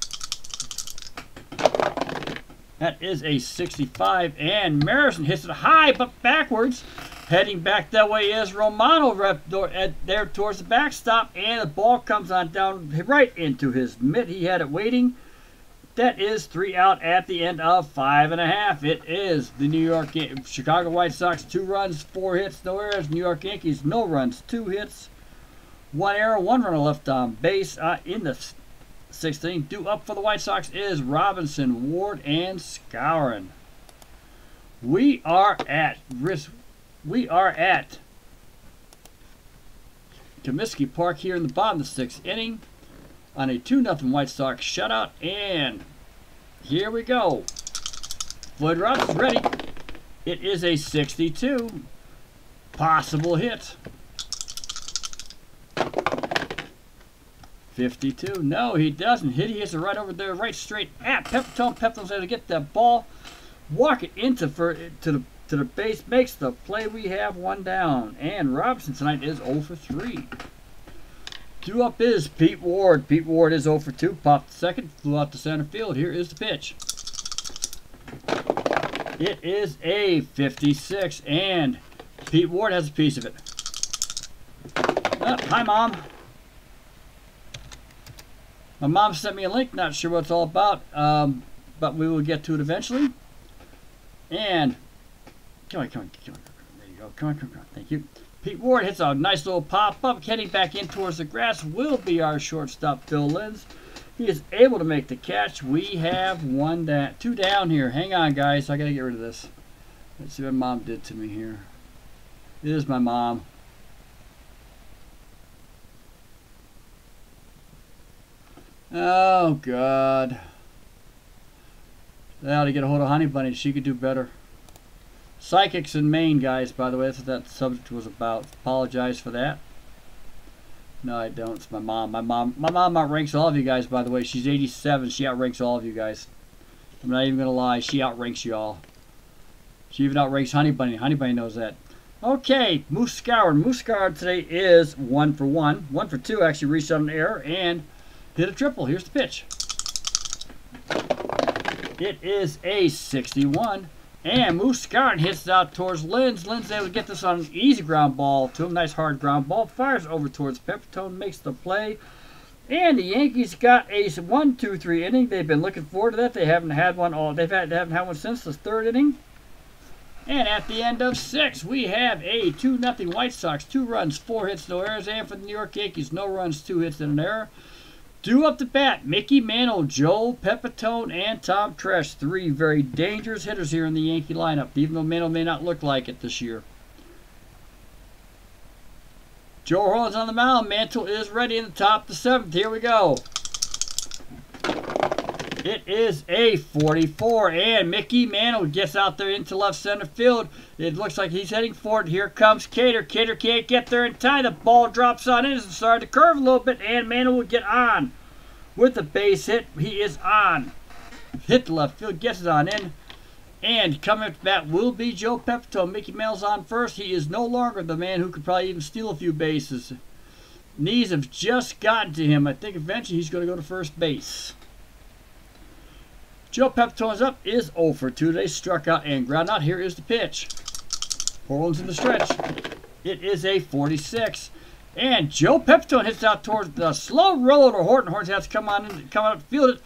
That is a 65, and Marison hits it high but backwards. Heading back that way is Romano there towards the backstop, and the ball comes on down right into his mitt. He had it waiting. That is 3 out at the end of 5.5. It is the Chicago White Sox 2 runs, 4 hits, no errors. New York Yankees no runs, 2 hits, 1 error, 1 runner left on base in the 6th inning. Due up for the White Sox is Robinson, Ward, and Skowron. We are at Comiskey Park here in the bottom of the 6th inning on a 2-0 White Sox shutout, and here we go. Floyd Robinson's ready. It is a 62. Possible hit. 52. No, he doesn't hit. He hits it right over there, right straight at Pepitone. Pepitone's able to get that ball, walk it into to the base, makes the play. We have 1 down, and Robinson tonight is 0 for 3. Due up is Pete Ward. Pete Ward is 0 for 2. Popped the second, flew out to center field. Here is the pitch. It is a 56, and Pete Ward has a piece of it. Hi, Mom. My mom sent me a link. Not sure what it's all about, but we will get to it eventually. And come on. There you go. Come on. Thank you. Pete Ward hits a nice little pop-up. Heading back in towards the grass will be our shortstop, Phil Linz. He is able to make the catch. We have 2 down here. Hang on, guys. I got to get rid of this. Let's see what Mom did to me here. It is my mom. Oh, God. I ought to get a hold of Honey Bunny. She could do better. Psychics in Maine, guys, by the way. That's what that subject was about. Apologize for that. No, I don't. It's my mom. My mom outranks all of you guys, by the way. She's 87. She outranks all of you guys. I'm not even going to lie. She outranks you all. She even outranks Honey Bunny. Honey Bunny knows that. Okay, Moose Skowron. Moose Skowron today is 1 for 1. 1 for 2, actually reached on an error and hit a triple. Here's the pitch. It is a 61. And Moose Skowron hits it out towards Linz. Linz able to get this on an easy ground ball to him. Nice hard ground ball. Fires over towards Pepitone. Makes the play. And the Yankees got a 1-2-3 inning. They've been looking forward to that. They haven't had one haven't had one since the 3rd inning. And at the end of 6, we have a 2-0 White Sox. 2 runs, 4 hits, no errors. And for the New York Yankees, no runs, 2 hits, and an error. Due up to bat, Mickey Mantle, Joe Pepitone, and Tom Tresh. 3 very dangerous hitters here in the Yankee lineup, even though Mantle may not look like it this year. Joe Horlen's on the mound. Mantle is ready in the top of the 7th. Here we go. It is a 44, and Mickey Mantle gets out there into left center field. It looks like he's heading for it. Here comes Cater. Cater can't get there in time. The ball drops on in. It's starting to curve a little bit, and Mantle will get on with the base hit. He is on. Hit the left field, gets it on in. And coming up to bat will be Joe Pepitone. Mickey Mantle's on first. He is no longer the man who could probably even steal a few bases. Knees have just gotten to him. I think eventually he's going to go to first base. Joe Pepitone's up is 0 for 2. They struck out and ground out. Here is the pitch. Horlen's in the stretch. It is a 46. And Joe Pepitone hits out towards the slow roller to Horton. Horton has to come out and field it.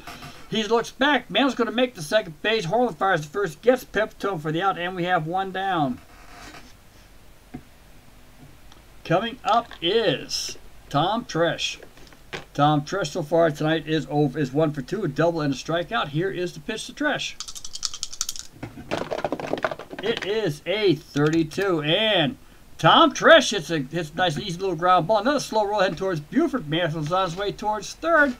He looks back. Mantle's going to make the second base. Horlen fires the first. Gets Pepitone for the out. And we have 1 down. Coming up is Tom Tresh. Tom Tresh so far tonight is 1 for 2, a double and a strikeout. Here is the pitch to Tresh. It is a 32, and Tom Tresh hits a nice easy little ground ball. Another slow roll heading towards Buford. Mansell's on his way towards third,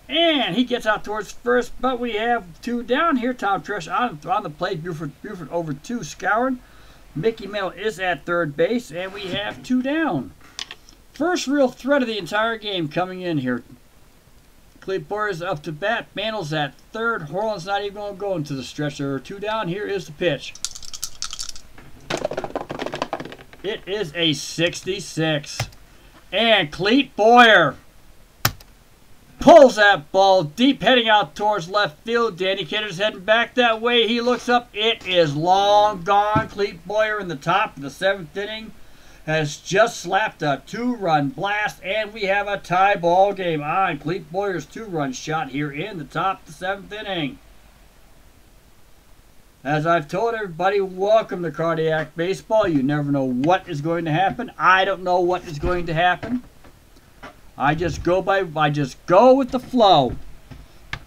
and he gets out towards first, but we have 2 down here. Tom Tresh on the plate. Buford over 2, scoured. Mickey Mantle is at third base, and we have 2 down. First real threat of the entire game coming in here. Clete Boyer's up to bat. Mantle's at third. Horlen's not even going to go into the stretch. There are 2 down. Here is the pitch. It is a 66. And Clete Boyer pulls that ball deep, heading out towards left field. Danny Kidder's heading back that way. He looks up. It is long gone. Clete Boyer in the top of the 7th inning has just slapped a 2-run blast, and we have a tie ball game on Clete Boyer's 2-run shot here in the top of the 7th inning. As I've told everybody, welcome to Cardiac Baseball. You never know what is going to happen. I don't know what is going to happen. I just go with the flow.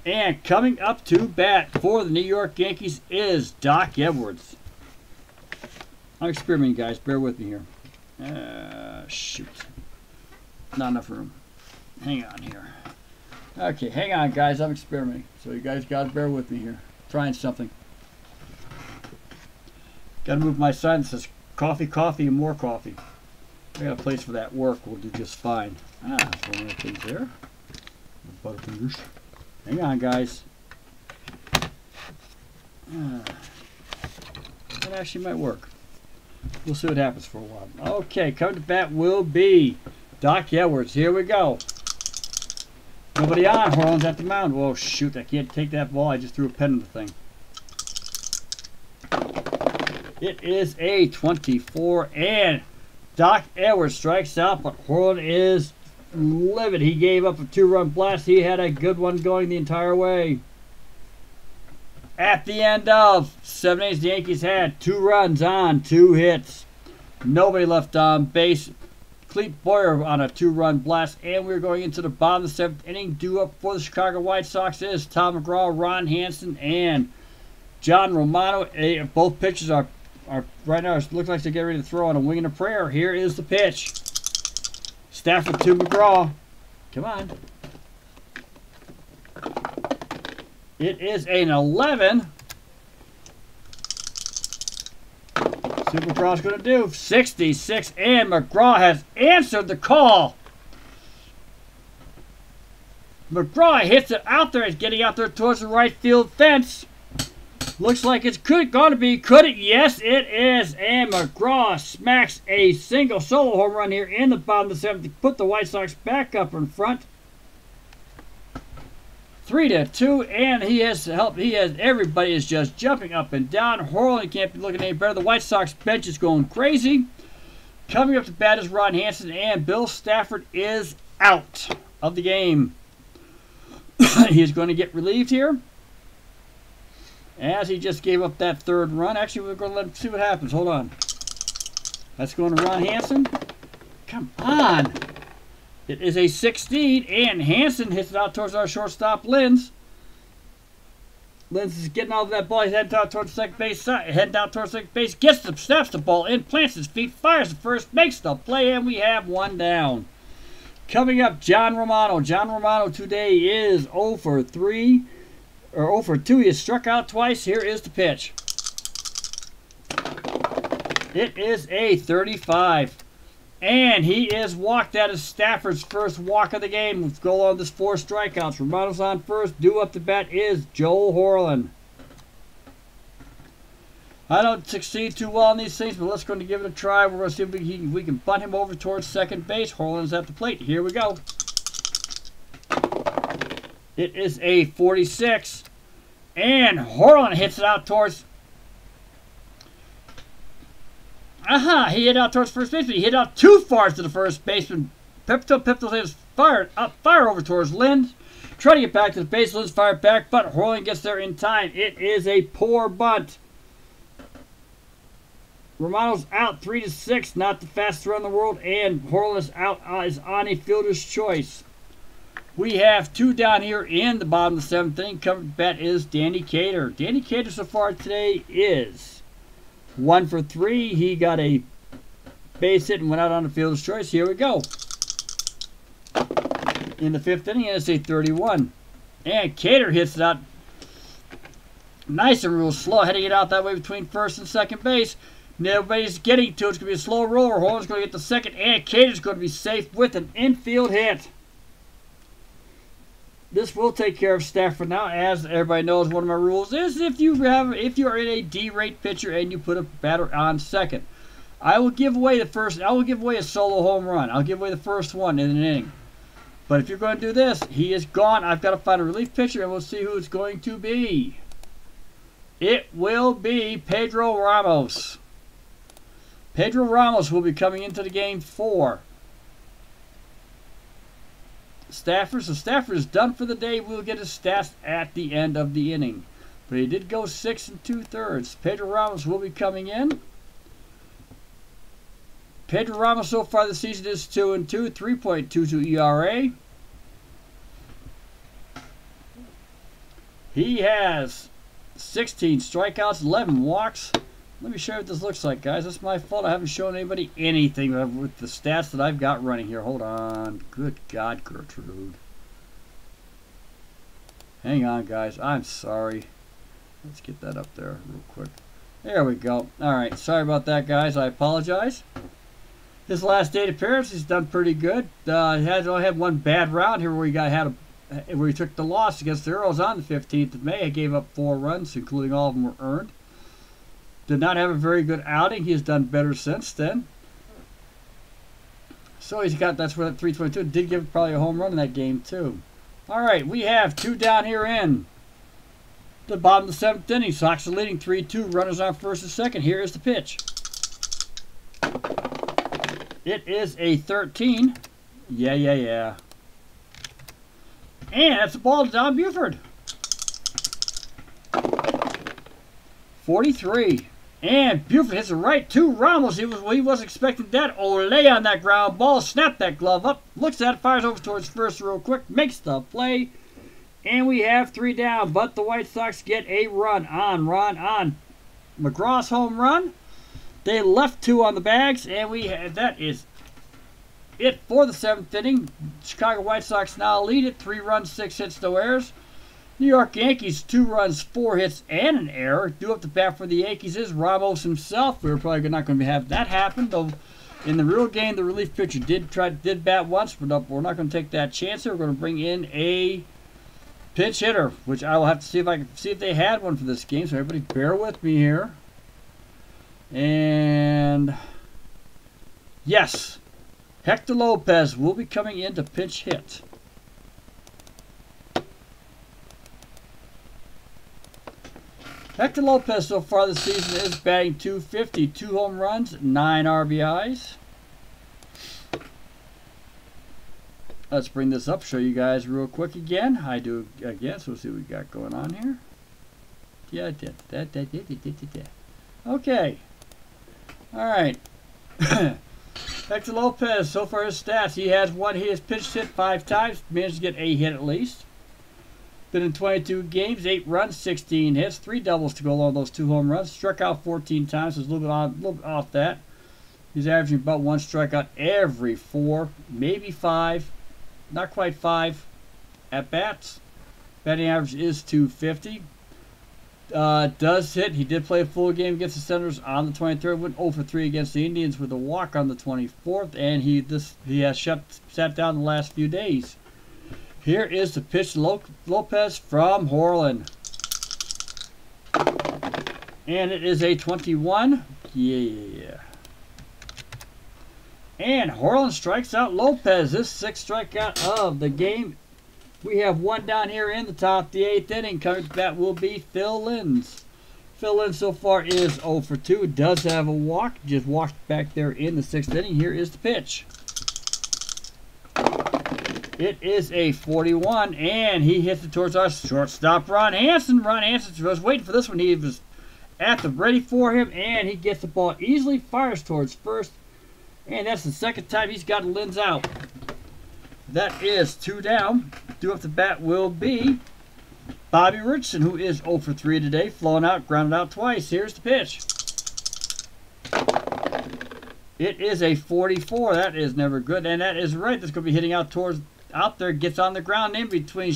And coming up to bat for the New York Yankees is Doc Edwards. I'm experimenting, guys. Bear with me here. Shoot. Not enough room. Hang on here. Okay, hang on, guys. I'm experimenting. So you guys got to bear with me here. Trying something. Got to move my sign that says coffee, coffee, and more coffee. I got a place for that work. We'll do just fine. One of the things there. Butterfingers. Hang on, guys. That actually might work. We'll see what happens for a while. Okay, coming to bat will be Doc Edwards. Here we go. Nobody on. Horlen's at the mound. Whoa, shoot. I can't take that ball. I just threw a pen in the thing. It is a 24, and Doc Edwards strikes out, but Horlen is livid. He gave up a 2-run blast. He had a good one going the entire way. At the end of 7 innings, the Yankees had 2 runs on 2 hits. Nobody left on base. Clete Boyer on a 2-run blast, and we're going into the bottom of the 7th inning. Due up for the Chicago White Sox is Tom McGraw, Ron Hansen, and John Romano. Both pitchers are right now, it looks like they're getting ready to throw on a wing and a prayer. Here is the pitch. Stafford to McGraw. Come on. It is an 11. See what McGraw's going to do. 66, and McGraw has answered the call. McGraw hits it out there. It's getting out there towards the right field fence. Looks like it's going to be. Could it? Yes, it is. And McGraw smacks a single solo home run here in the bottom of the 7th to put the White Sox back up in front. 3-2, and he has helped. Everybody is just jumping up and down. Horlen can't be looking any better. The White Sox bench is going crazy. Coming up to bat is Ron Hansen, and Bill Stafford is out of the game. He's going to get relieved here, as he just gave up that 3rd run. Actually, we're going to let him see what happens. Hold on. That's going to Ron Hansen. Come on. It is a 16, and Hansen hits it out towards our shortstop, Linz. Linz is getting out of that ball. He's heading out towards second base. Snaps the ball in, plants his feet, fires the first, makes the play, and we have 1 down. Coming up, John Romano. John Romano today is 0 for 3, or 0 for 2. He has struck out twice. Here is the pitch. It is a 35. And he is walked. That is Stafford's first walk of the game. Let's go on this 4 strikeouts. Romano's on first. Due up to bat is Joel Horlen. I don't succeed too well on these things, but let's go and give it a try. We're going to see if we can bunt him over towards second base. Horlen's at the plate. Here we go. It is a 46. And Horlen hits it out towards... he hit out towards first base, but he hit out too far to the first baseman. Pipto is fire over towards Lind. Trying to get back to the base. Lind's fired back, but Horlen gets there in time. It is a poor bunt. Romano's out 3-6, not the fastest run in the world, and Horlen is out is on a fielder's choice. We have 2 down here in the bottom of the 7th inning. Coming to bat is Danny Cater. Danny Cater so far today is 1 for 3. He got a base hit and went out on the fielder's choice. Here we go. In the 5th inning, it's a 31. And Cater hits it out nice and real slow, heading it out that way between first and second base. Nobody's getting to it. It's going to be a slow roller. Horlen's going to get the second, and Cater's going to be safe with an infield hit. This will take care of Stafford now. As everybody knows, one of my rules is if you are in a D-rate pitcher and you put a batter on second, I will give away the first. I will give away a solo home run. I'll give away the first one in an inning. But if you're going to do this, he is gone. I've got to find a relief pitcher, and we'll see who it's going to be. It will be Pedro Ramos. Pedro Ramos will be coming into the game for Stafford. So Stafford is done for the day. We'll get his stats at the end of the inning. But he did go 6 2/3. Pedro Ramos will be coming in. Pedro Ramos so far this season is 2-2, 3.22 ERA. He has 16 strikeouts, 11 walks. Let me show you what this looks like, guys. That's my fault. I haven't shown anybody anything with the stats that I've got running here. Hold on. Good God, Gertrude. Hang on, guys. I'm sorry. Let's get that up there real quick. There we go. All right. Sorry about that, guys. I apologize. His last 8 appearances, he's done pretty good. He has only had one bad round here where he took the loss against the Earls on the 15th of May. He gave up 4 runs, including all of them were earned. Did not have a very good outing. He has done better since then. So he's got, that's where that 322 did give probably a home run in that game too. All right, we have 2 down here in the bottom of the 7th inning. Sox are leading 3-2. Runners on first and second. Here is the pitch. It is a 13. Yeah. And that's a ball to Don Buford. 43. And Buford hits it right to Ramos. He was expecting that. Olay on that ground ball. Snapped that glove up. Looks at it. Fires over towards first real quick. Makes the play. And we have 3 down. But the White Sox get a run on McGraw's home run. They left 2 on the bags. And that is it for the 7th inning. Chicago White Sox now lead it. 3 runs, 6 hits, no errors. New York Yankees, 2 runs, 4 hits, and an error. Due up the bat for the Yankees is Ramos himself. We're probably not going to have that happen, though. In the real game, the relief pitcher did bat once, but we're not going to take that chance. We're going to bring in a pinch hitter, which I will have to see if they had one for this game. So everybody, bear with me here. And yes, Hector Lopez will be coming in to pinch hit. Hector Lopez so far this season is batting .250, 2 home runs, 9 RBIs. Let's bring this up, show you guys real quick again. I do again, so we'll see what we got going on here. Yeah, okay. All right. Hector Lopez, so far his stats, he has pitched hit 5 times, managed to get a hit at least. Been in 22 games, 8 runs, 16 hits, 3 doubles to go along those 2 home runs. Struck out 14 times, so it's a little bit off that. He's averaging about 1 strikeout every 4, maybe 5, not quite 5 at bats. Batting average is .250. Does hit. He did play a full game against the Senators on the 23rd. Went 0 for 3 against the Indians with a walk on the 24th, and he has sat down the last few days. Here is the pitch to Lopez from Horlen. And it is a 21. Yeah. And Horlen strikes out Lopez. This 6th strikeout of the game. We have 1 down here in the top of the 8th inning. Coming to bat will be Phil Linz. Phil Linz so far is 0 for 2. Does have a walk. Just walked back there in the 6th inning. Here is the pitch. It is a 41, and he hits it towards our shortstop, Ron Hansen. Ron Hansen was waiting for this one. He was at the ready for him, and he gets the ball easily, fires towards first, and that's the 2nd time he's got Linz out. That is 2 down. Due up the bat will be Bobby Richardson, who is 0 for 3 today. Flown out, grounded out twice. Here's the pitch. It is a 44. That is never good. And that is right. That's going to be hitting out there. Gets on the ground in between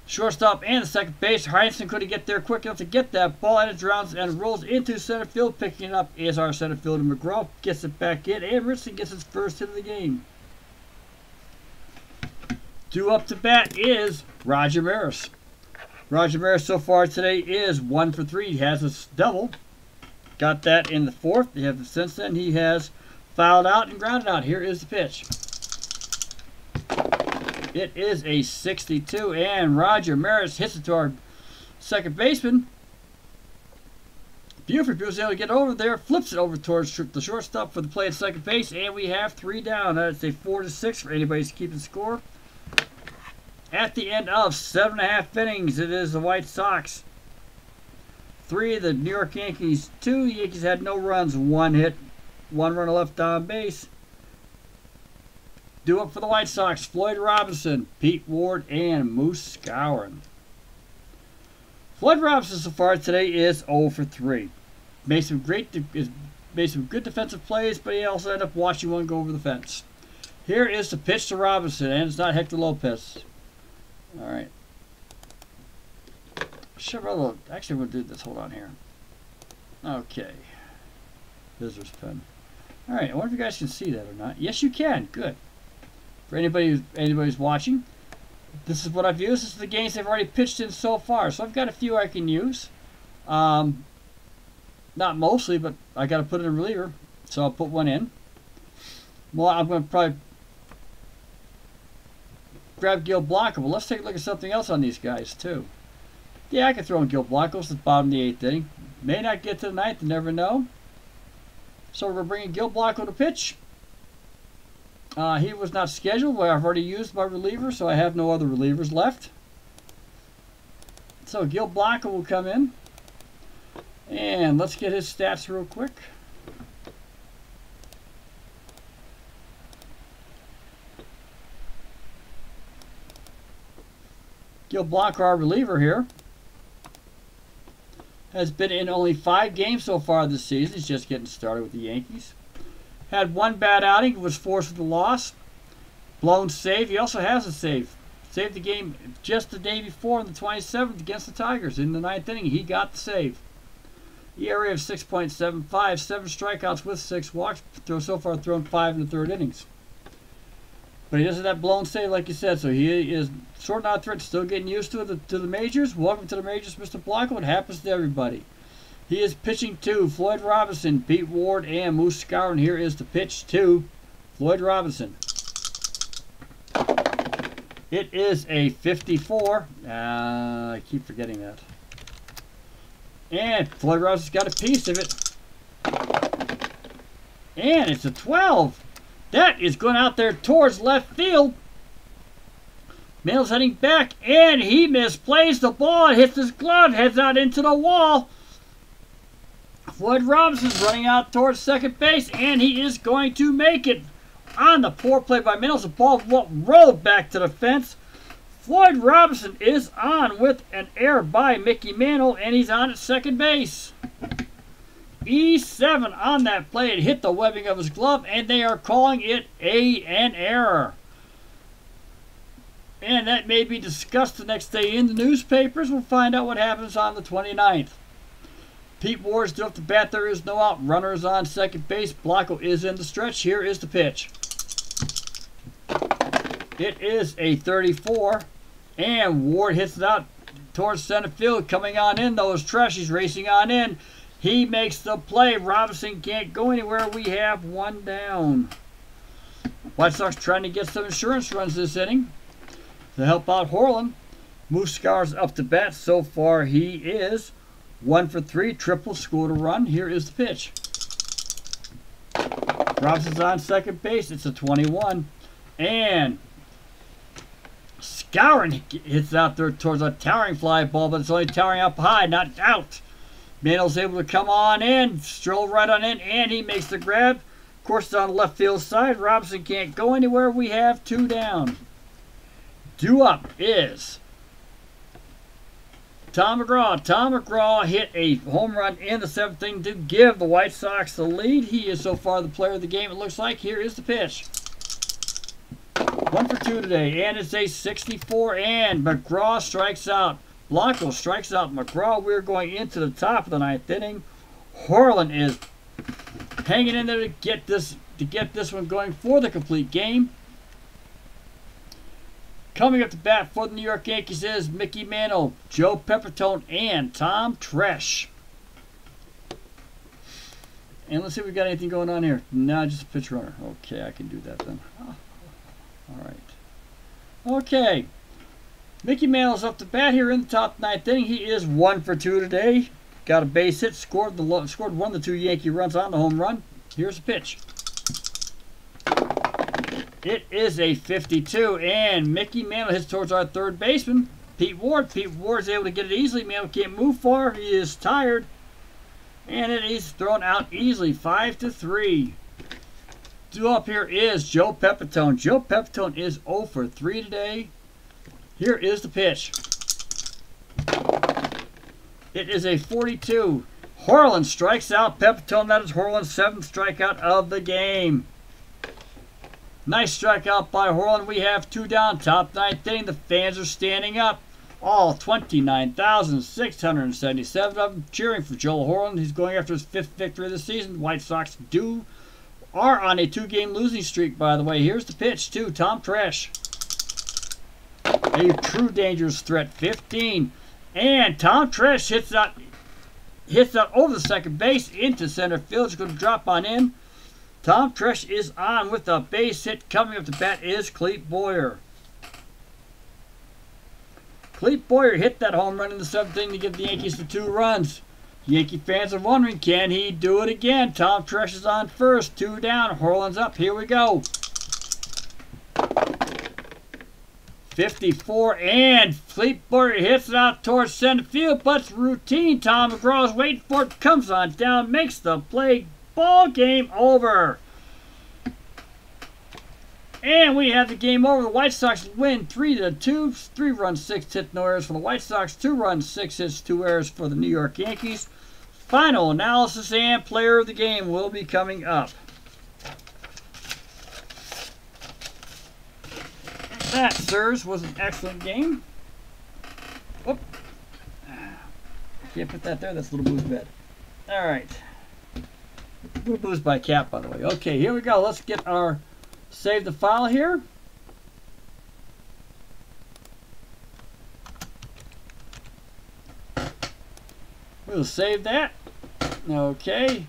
shortstop and the second base. Heinsohn couldn't get there quick enough to get that ball, and it drowns and rolls into center field. Picking it up is our center fielder McGraw. Gets it back in, and Richardson gets his first hit of the game. Due up to bat is Roger Maris. Roger Maris so far today is 1 for 3. He has a double. Got that in the 4th. Since then he has fouled out and grounded out. Here is the pitch. It is a 62, and Roger Maris hits it to our second baseman. Buford was able to get over there, flips it over towards the shortstop for the play at second base, and we have 3 down. That's a 4-6 for anybody to keep the score. At the end of 7.5 innings, it is the White Sox 3, the New York Yankees 2. The Yankees had no runs, 1 hit, 1 runner left on base. Due up for the White Sox, Floyd Robinson, Pete Ward, and Moose Skowron. Floyd Robinson so far today is 0 for 3. Made some good defensive plays, but he also ended up watching one go over the fence. Here is the pitch to Robinson, and it's not Hector Lopez. All right. Actually, I'm going to do this. Hold on here. Okay. Visitor's pen. All right. I wonder if you guys can see that or not. Yes, you can. Good. For anybody who's watching, this is what I've used. This is the games they've already pitched in so far. So I've got a few I can use. Not mostly, but I got to put in a reliever. So I'll put one in. Well, I'm going to probably grab Gil Blanco, but let's take a look at something else on these guys too. Yeah, I can throw in Gil Blanco. It's the bottom of the 8th inning. May not get to the 9th, you never know. So we're bringing Gil Blanco to pitch. He was not scheduled. Well, I've already used my reliever, so I have no other relievers left. So Gil Blanco will come in. And let's get his stats real quick. Gil Blanco, our reliever here, has been in only 5 games so far this season. He's just getting started with the Yankees. Had 1 bad outing, was forced with a loss. Blown save. He also has a save. Saved the game just the day before on the 27th against the Tigers. In the 9th inning, he got the save. ERA of 6.75, 7 strikeouts with 6 walks. So far thrown 5 in the 3rd innings. But he doesn't have blown save like you said, so he is sorting out threats, still getting used to the majors. Welcome to the majors, Mr. Blanco. It happens to everybody. He is pitching to Floyd Robinson, Pete Ward, and Moose Skowron. Here is the pitch to Floyd Robinson. It is a 54. I keep forgetting that. And Floyd Robinson's got a piece of it. And it's a 12. That is going out there towards left field. Mills heading back, and he misplays the ball. It hits his glove, heads out into the wall. Floyd Robinson's running out towards second base, and he is going to make it. On the poor play by Mills, the ball rolled back to the fence. Floyd Robinson is on with an error by Mickey Mantle, and he's on at second base. E7 on that play. It hit the webbing of his glove, and they are calling it an error. And that may be discussed the next day in the newspapers. We'll find out what happens on the 29th. Pete Ward's due up the bat. There is no out. Runners on second base. Blanco is in the stretch. Here is the pitch. It is a 34. And Ward hits it out towards center field. Coming on in, though, is Tresh. He's racing on in. He makes the play. Robinson can't go anywhere. We have 1 down. White Sox trying to get some insurance runs this inning to help out Horlen. Moose Skowron's up to bat. So far, he is 1 for 3. Triple, scored a run. Here is the pitch. Robinson's on second base. It's a 21. And Skowron hits out there towards a towering fly ball, but it's only towering up high, not out. Mantle's able to come on in, stroll right on in, and he makes the grab. course, it's on the left field side. Robinson can't go anywhere. We have 2 down. Due up is Tom McGraw. Tom McGraw hit a home run in the 7th inning to give the White Sox the lead. He is so far the player of the game, it looks like. Here is the pitch. 1 for 2 today, and it's a 64, and McGraw strikes out. Blanco strikes out McGraw. We're going into the top of the 9th inning. Horlen is hanging in there to get this one going for the complete game. Coming up to bat for the New York Yankees is Mickey Mantle, Joe Pepitone, and Tom Tresh. And let's see if we got anything going on here. No, just a pitch runner. Okay, I can do that then. Oh, all right. Okay. Mickey Mantle's up to bat here in the top 9th inning. He is 1 for 2 today. Got a base hit, scored one of the 2 Yankee runs on the home run. Here's the pitch. It is a 52, and Mickey Mantle hits towards our 3rd baseman, Pete Ward. Pete Ward is able to get it easily. Mantle can't move far. He is tired, and it is thrown out easily. 5-3. Due up here is Joe Pepitone. Joe Pepitone is 0 for 3 today. Here is the pitch. It is a 42. Horlen strikes out Pepitone. That is Horlen's 7th strikeout of the game. Nice strikeout by Horlen. We have 2 down. Top 9th inning. The fans are standing up. All 29,677 of them cheering for Joel Horlen. He's going after his 5th victory of the season. White Sox are on a 2-game losing streak, by the way. Here's the pitch to Tom Tresh. A true dangerous threat. 15. And Tom Tresh hits out over the 2nd base into center field. It's going to drop on in. Tom Tresh is on with a base hit. Coming up to bat is Clete Boyer. Clete Boyer hit that home run in the 7th inning to give the Yankees the 2 runs. Yankee fans are wondering, can he do it again? Tom Tresh is on first. 2 down. Horlen's up. Here we go. 54, and Clete Boyer hits it out towards center field, but it's routine. Tom McGraw is waiting for it. Comes on down, makes the play. Ball game over. And we have the game over. The White Sox win 3-2. 3 runs, 6 hits, no errors for the White Sox. 2 runs, 6 hits, 2 errors for the New York Yankees. Final analysis and player of the game will be coming up. That, sirs, was an excellent game. Whoop. Can't put that there. That's a little booze bed. All right. Little booze by Cap, by the way. Okay, here we go. Let's get our save the file here. We'll save that. Okay.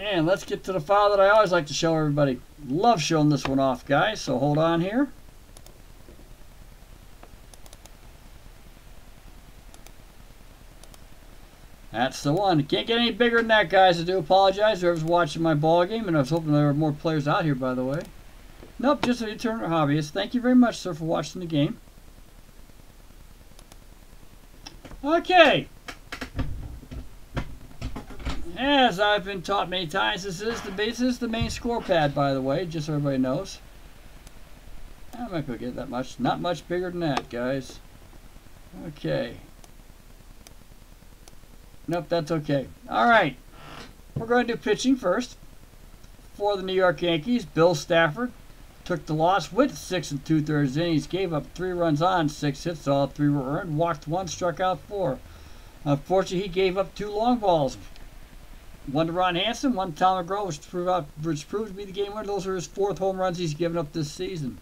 And let's get to the file that I always like to show everybody. Love showing this one off, guys, so hold on here. That's the one. It can't get any bigger than that, guys. I do apologize. Whoever's watching my ball game, and I was hoping there were more players out here, by the way. Nope, just an eternal hobbyist. Thank you very much, sir, for watching the game. Okay. As I've been taught many times, this is the main score pad, by the way, just so everybody knows. I'm not going to get that much. Not much bigger than that, guys. Okay. Nope, that's okay. All right. We're going to do pitching first. For the New York Yankees, Bill Stafford took the loss with 6 2/3 innings, gave up 3 runs on 6 hits, all 3 were earned, walked 1, struck out 4. Unfortunately, he gave up 2 long balls. 1 to Ron Hansen, 1 to Tom McGraw, which proved to be the game winner. Those are his 4th home runs he's given up this season.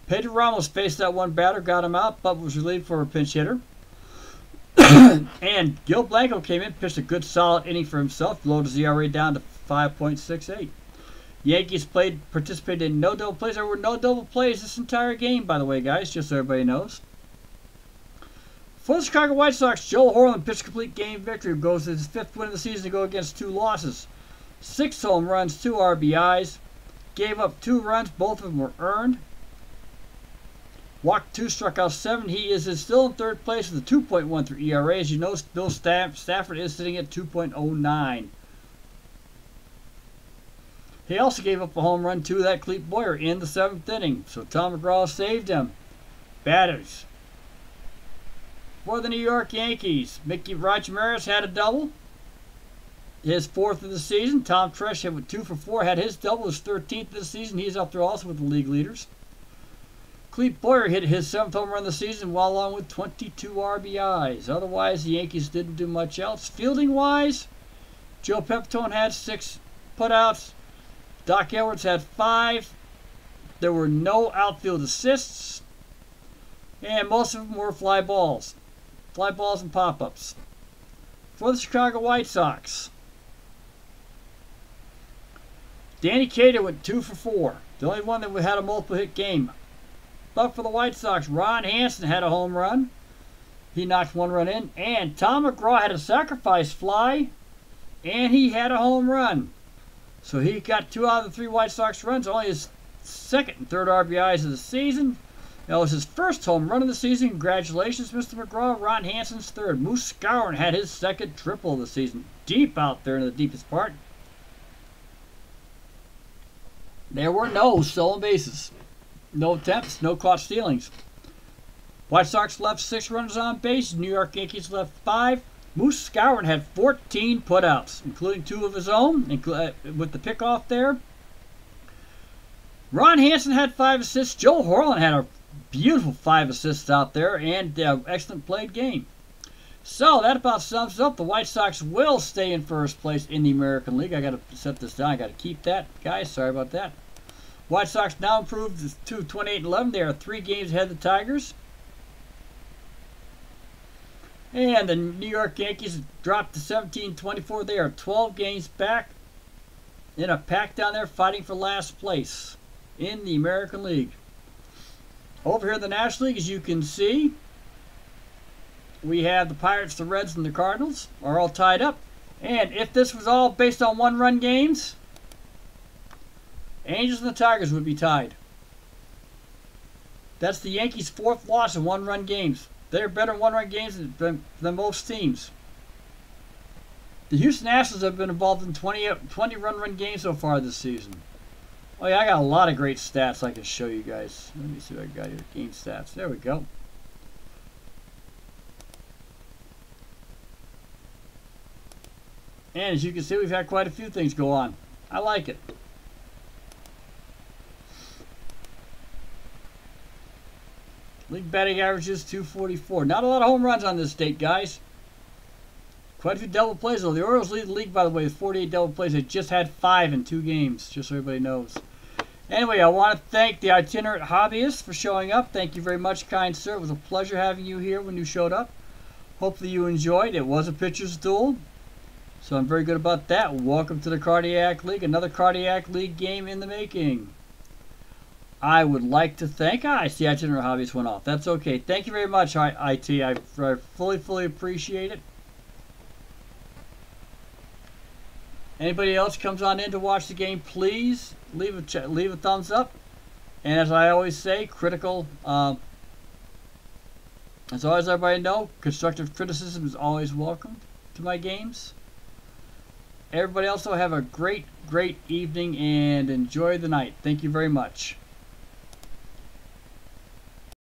Pedro Ramos faced that 1 batter, got him out, but was relieved for a pinch hitter. And Gil Blanco came in, pitched a good solid inning for himself, lowered his ERA down to 5.68. Yankees participated in no double plays. There were no double plays this entire game, by the way, guys, just so everybody knows. For the Chicago White Sox, Joel Horlen pitched complete game victory. Goes to his 5th win of the season to go against 2 losses. 6 home runs, 2 RBIs. Gave up 2 runs. Both of them were earned. Walked 2, struck out 7. He is still in third place with a 2.13 ERA. As you know, Bill Stafford is sitting at 2.09. He also gave up a home run to that Clete Boyer in the 7th inning. So Tom McGraw saved him. Batters. For the New York Yankees, Roger Maris had a double. His 4th of the season. Tom Tresh hit with 2 for 4. Had his double, his 13th of the season. He's up there also with the league leaders. Clete Boyer hit his 7th home run of the season, while along with 22 RBIs. Otherwise, the Yankees didn't do much else. Fielding-wise, Joe Pepitone had 6 putouts. Doc Edwards had 5. There were no outfield assists. And most of them were fly balls. Fly balls and pop-ups. For the Chicago White Sox, Danny Cater went 2 for 4. The only one that had a multiple hit game. But for the White Sox, Ron Hansen had a home run. He knocked 1 run in. And Tom McGraw had a sacrifice fly. And he had a home run. So he got 2 out of the 3 White Sox runs. Only his 2nd and 3rd RBIs of the season. That was his 1st home run of the season. Congratulations, Mr. McGraw. Ron Hansen's 3rd. Moose Skowron had his 2nd triple of the season. Deep out there in the deepest part. There were no stolen bases. No attempts, no caught stealings. White Sox left 6 runners on base. New York Yankees left 5. Moose Skowron had 14 putouts, including 2 of his own, with the pickoff there. Ron Hansen had 5 assists. Joe Horlen had a beautiful 5 assists out there, and excellent played game. So that about sums up. The White Sox will stay in first place in the American League. I got to set this down. I got to keep that, guys. Sorry about that. White Sox now improved to 28-11. They are 3 games ahead of the Tigers. And the New York Yankees dropped to 17-24. They are 12 games back in a pack down there fighting for last place in the American League. Over here in the National League, as you can see, we have the Pirates, the Reds, and the Cardinals are all tied up. And if this was all based on 1-run games, Angels and the Tigers would be tied. That's the Yankees' 4th loss in 1-run games. They're better in 1-run games than most teams. The Houston Astros have been involved in 20 run games so far this season. Oh yeah, I got a lot of great stats I can show you guys. Let me see what I got here. Game stats. There we go. And as you can see, we've had quite a few things go on. I like it. League batting average is 244. Not a lot of home runs on this date, guys. Quite a few double plays, though. The Orioles lead the league, by the way, with 48 double plays. They just had 5 in 2 games, just so everybody knows. Anyway, I want to thank the itinerant hobbyist for showing up. Thank you very much, kind sir. It was a pleasure having you here when you showed up. Hopefully you enjoyed. It was a pitcher's duel, so I'm very good about that. Welcome to the Cardiac League. Another Cardiac League game in the making. I would like to thank... I see itinerant hobbyist went off. That's okay. Thank you very much, IT. I fully appreciate it. Anybody else comes on in to watch the game, please leave a thumbs up. And as I always say, critical. As always, everybody know, constructive criticism is always welcome to my games. Everybody else, have a great evening and enjoy the night. Thank you very much.